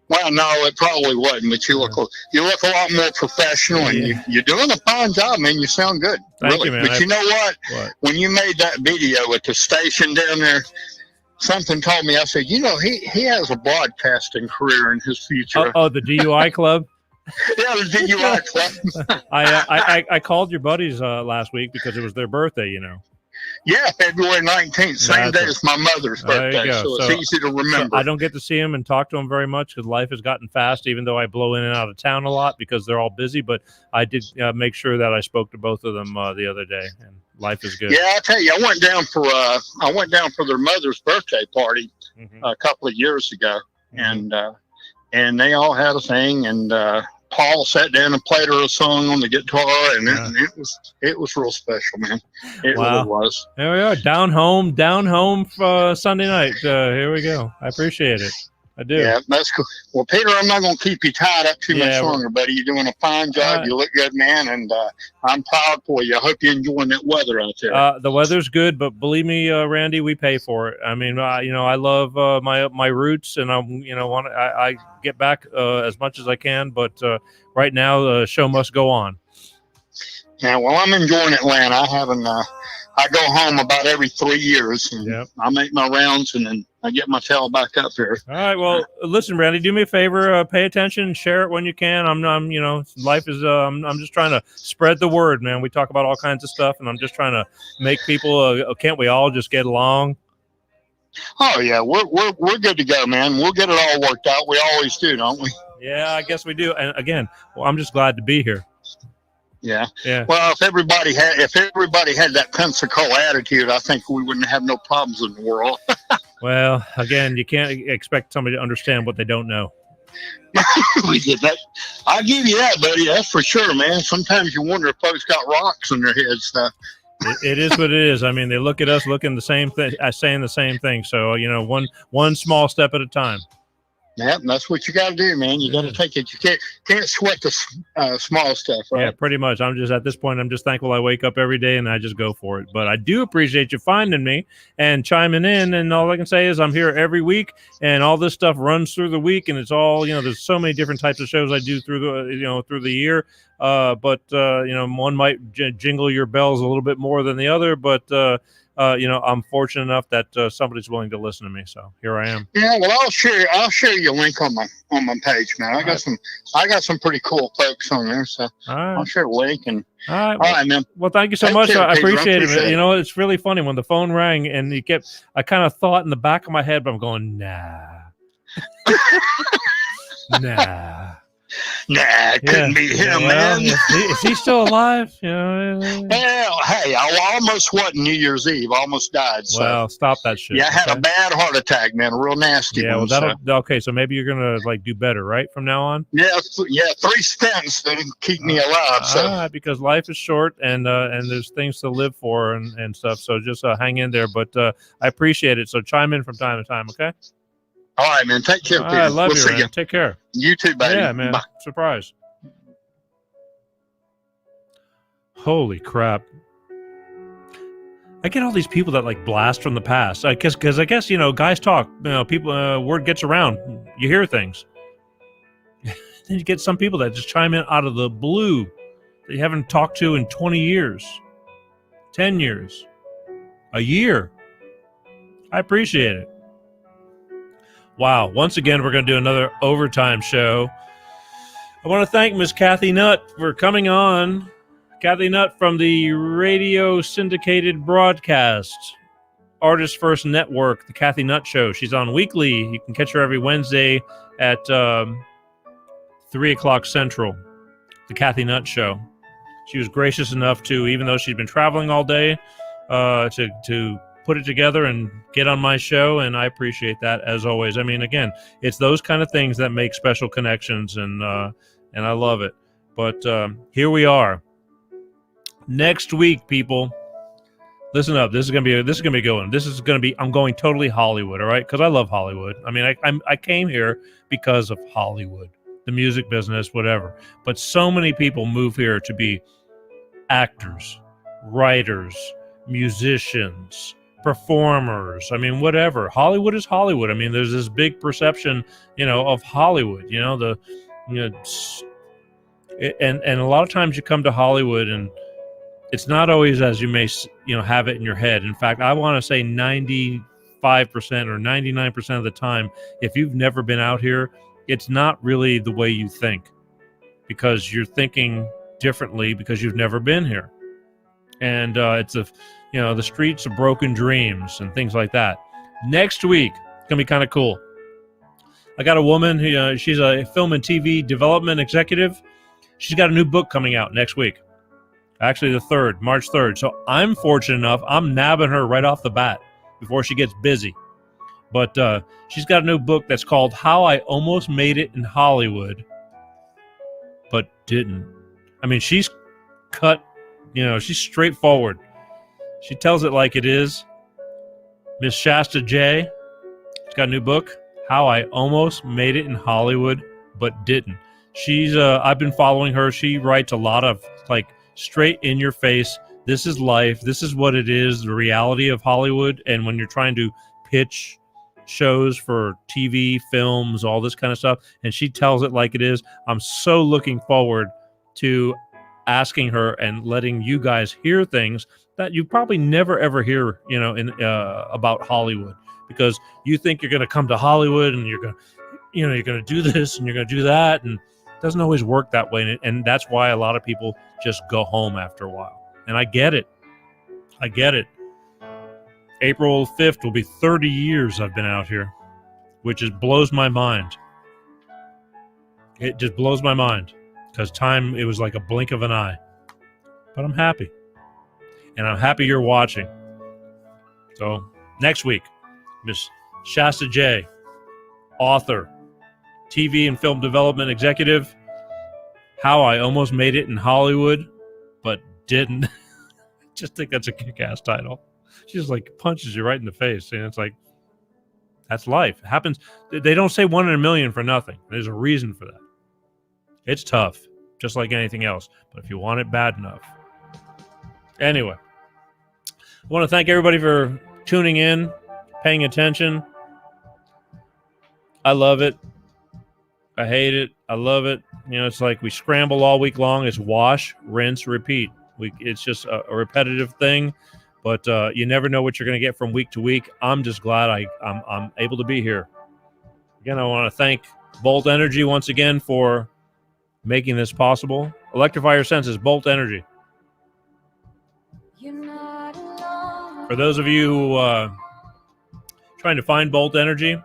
S9: Well, no, it probably wasn't. But you look a lot more professional, and you're doing a fine job, man. You sound good,
S6: Thank you, man.
S9: But you know what? When you made that video at the station down there, something told me. I said, he has a broadcasting career in his future.
S6: Oh, the DUI club.
S9: Yeah, the DUI club.
S6: I called your buddies last week because it was their birthday,
S9: Yeah, February 19th, same day as my mother's birthday, so it's easy to remember.
S6: I don't get to see them and talk to them very much because life has gotten fast, even though I blow in and out of town a lot because they're all busy. But I did make sure that I spoke to both of them the other day, and life is good.
S9: Yeah, I tell you, I went down for their mother's birthday party a couple of years ago, and they all had a thing, and Paul sat down and played her a song on the guitar, and it was real special, man. It really was.
S6: There we are, down home Sunday night. Here we go. I appreciate it. I do.
S9: Yeah, that's cool. Well, Peter, I'm not going to keep you tied up too much longer, buddy. You're doing a fine job. You look good, man, and I'm proud for you. I hope you're enjoying that weather out there.
S6: The weather's good, but believe me, Randy, we pay for it. I mean, I love my roots, and I get back as much as I can, but right now the show must go on.
S9: Yeah, well, I'm enjoying Atlanta. I go home about every 3 years, and I make my rounds, and then I get my tail back up here.
S6: All right. Well, listen, Randy, do me a favor. Pay attention, share it when you can. I'm life is. I'm just trying to spread the word, man. We talk about all kinds of stuff, and I'm just trying to make people. Can't we all just get along?
S9: Oh yeah, we're good to go, man. We'll get it all worked out. We always do, don't we?
S6: Yeah, I guess we do. And again, I'm just glad to be here.
S9: Yeah. Well, if everybody had that Pensacola attitude, I think we wouldn't have no problems in the world.
S6: Well, again, you can't expect somebody to understand what they don't know.
S9: We did that. I'll give you that, buddy. That's for sure, man. Sometimes you wonder if folks got rocks in their heads.
S6: It is what it is. I mean, they look at us looking the same thing, saying the same thing. So, one small step at a time.
S9: Yeah, that's what you got to do, man. You got to take it. You can't sweat the small stuff, right?
S6: Yeah, pretty much. I'm just at this point. I'm just thankful I wake up every day and I just go for it. But I do appreciate you finding me and chiming in. And all I can say is I'm here every week, and all this stuff runs through the week. And it's all there's so many different types of shows I do through the year. But one might jingle your bells a little bit more than the other. But I'm fortunate enough that somebody's willing to listen to me. So here I am.
S9: Yeah, well, I'll share your link on my page, man. I got some pretty cool folks on there, so I'll share a link. And all right, man.
S6: Well, thank you so much. I appreciate it. It's really funny when the phone rang and I kind of thought in the back of my head, but I'm going, nah.
S9: Nah, it couldn't be him, man.
S6: Is he still alive?
S9: Hell, hey, I almost wasn't New Year's Eve. I almost died. So.
S6: Well, stop that shit.
S9: Yeah, I had a bad heart attack, man, a real nasty one.
S6: Okay, so maybe you're gonna do better, right, from now on?
S9: Yeah, 3 stents that keep me alive. So.
S6: Because life is short, and there's things to live for and stuff. So just hang in there. But I appreciate it. So chime in from time to time, okay?
S9: All right, man. Take care, Peter.
S6: I love you, man. Take care.
S9: You too, buddy.
S6: Yeah, man. Bye. Surprise. Holy crap. I get all these people that blast from the past. Because I guess, guys talk. People, word gets around. You hear things. Then you get some people that just chime in out of the blue that you haven't talked to in 20 years, 10 years, a year. I appreciate it. Wow. Once again, we're going to do another overtime show. I want to thank Miss Cathy Nutt for coming on. Cathy Nutt from the radio syndicated broadcast, Artist First Network, the Cathy Nutt Show. She's on weekly. You can catch her every Wednesday at 3 o'clock Central, the Cathy Nutt Show. She was gracious enough to, even though she'd been traveling all day, to put it together and get on my show, and I appreciate that as always. I mean, again, it's those kind of things that make special connections, and I love it. But here we are. Next week, people, listen up. This is gonna be going. This is gonna be. I'm going totally Hollywood, all right? Because I love Hollywood. I mean, I came here because of Hollywood, the music business, whatever. But so many people move here to be actors, writers, musicians, performers. I mean, whatever. Hollywood is Hollywood. I mean, there's this big perception, of Hollywood. And a lot of times you come to Hollywood and it's not always as you may, have it in your head. In fact, I want to say 95% or 99% of the time, if you've never been out here, it's not really the way you think, because you're thinking differently because you've never been here. And it's the streets of broken dreams and things like that. Next week, it's going to be kind of cool. I got a woman who, she's a film and TV development executive. She's got a new book coming out next week. Actually, March 3rd. So I'm fortunate enough, I'm nabbing her right off the bat before she gets busy. But she's got a new book that's called How I Almost Made It in Hollywood, but didn't. I mean, she's cut, she's straightforward. She tells it like it is. Miss Shasta J. She's got a new book, How I Almost Made It in Hollywood, but didn't. She's, I've been following her. She writes a lot of, straight in your face. This is life. This is what it is, the reality of Hollywood. And when you're trying to pitch shows for TV, films, all this kind of stuff, and she tells it like it is, I'm so looking forward to asking her and letting you guys hear things that you probably never ever hear, about Hollywood, because you think you're going to come to Hollywood and you're going to do this and you're going to do that, and it doesn't always work that way. And that's why a lot of people just go home after a while. And I get it. April 5th will be 30 years I've been out here, which blows my mind. It just blows my mind, because time, it was like a blink of an eye. But I'm happy. And I'm happy you're watching. So next week, Miss Shasta J., author, TV and film development executive, How I Almost Made It in Hollywood, but didn't. Just think that's a kick-ass title. She just punches you right in the face. And it's that's life. It happens. They don't say 1 in a million for nothing. There's a reason for that. It's tough, just like anything else. But if you want it bad enough. Anyway, I want to thank everybody for tuning in, paying attention. I love it. I hate it. I love it. It's like we scramble all week long. It's wash, rinse, repeat. It's just a repetitive thing, but you never know what you're going to get from week to week. I'm just glad I'm able to be here. Again, I want to thank Bolt Energy once again for making this possible. Electrify your senses, Bolt Energy. For those of you trying to find Bolt Energy,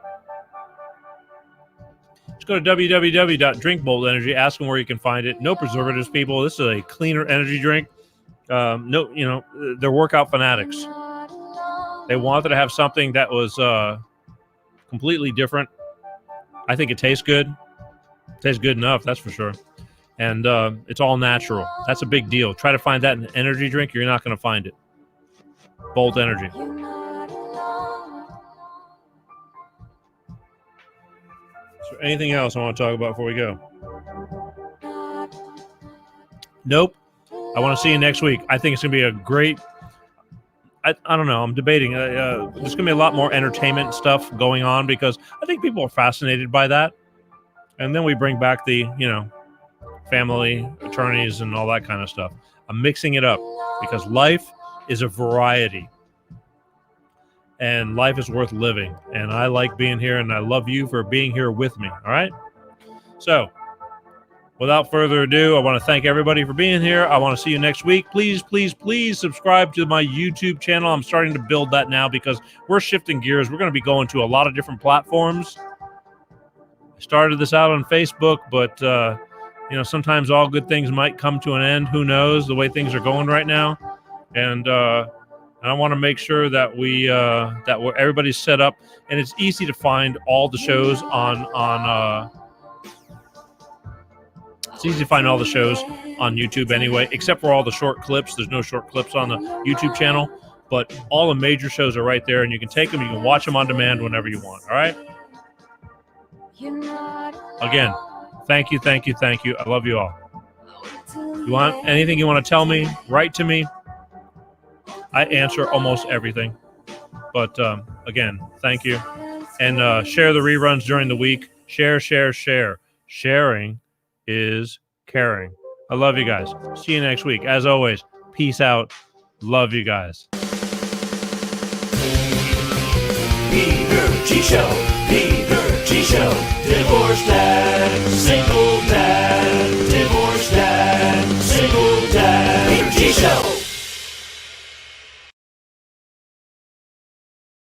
S6: just go to www.drinkboltenergy. Ask them where you can find it. No preservatives, people. This is a cleaner energy drink. They're workout fanatics. They wanted to have something that was completely different. I think it tastes good. It tastes good enough, that's for sure. And it's all natural. That's a big deal. Try to find that in an energy drink. You're not going to find it. Bolt Energy. Is there anything else I want to talk about before we go? Nope. I want to see you next week. I think it's going to be a great... I don't know. I'm debating. There's going to be a lot more entertainment stuff going on, because I think people are fascinated by that. And then we bring back the, family, attorneys, and all that kind of stuff. I'm mixing it up because life is a variety. And life is worth living. And I like being here, and I love you for being here with me. All right? So, without further ado, I want to thank everybody for being here. I want to see you next week. Please, please, please subscribe to my YouTube channel. I'm starting to build that now because we're shifting gears. We're going to be going to a lot of different platforms. I started this out on Facebook, but sometimes all good things might come to an end. Who knows the way things are going right now? And I want to make sure that everybody's set up, and it's easy to find all the shows on it's easy to find all the shows on YouTube anyway, except for all the short clips. There's no short clips on the YouTube channel, but all the major shows are right there, and you can take them, you can watch them on demand whenever you want. All right. Again, thank you. I love you all. You want anything you want to tell me, write to me. I answer almost everything. But again, thank you. And share the reruns during the week. Share. Sharing is caring. I love you guys. See you next week. As always, peace out. Love you guys.
S1: Peter G Show. Divorce Dad. Single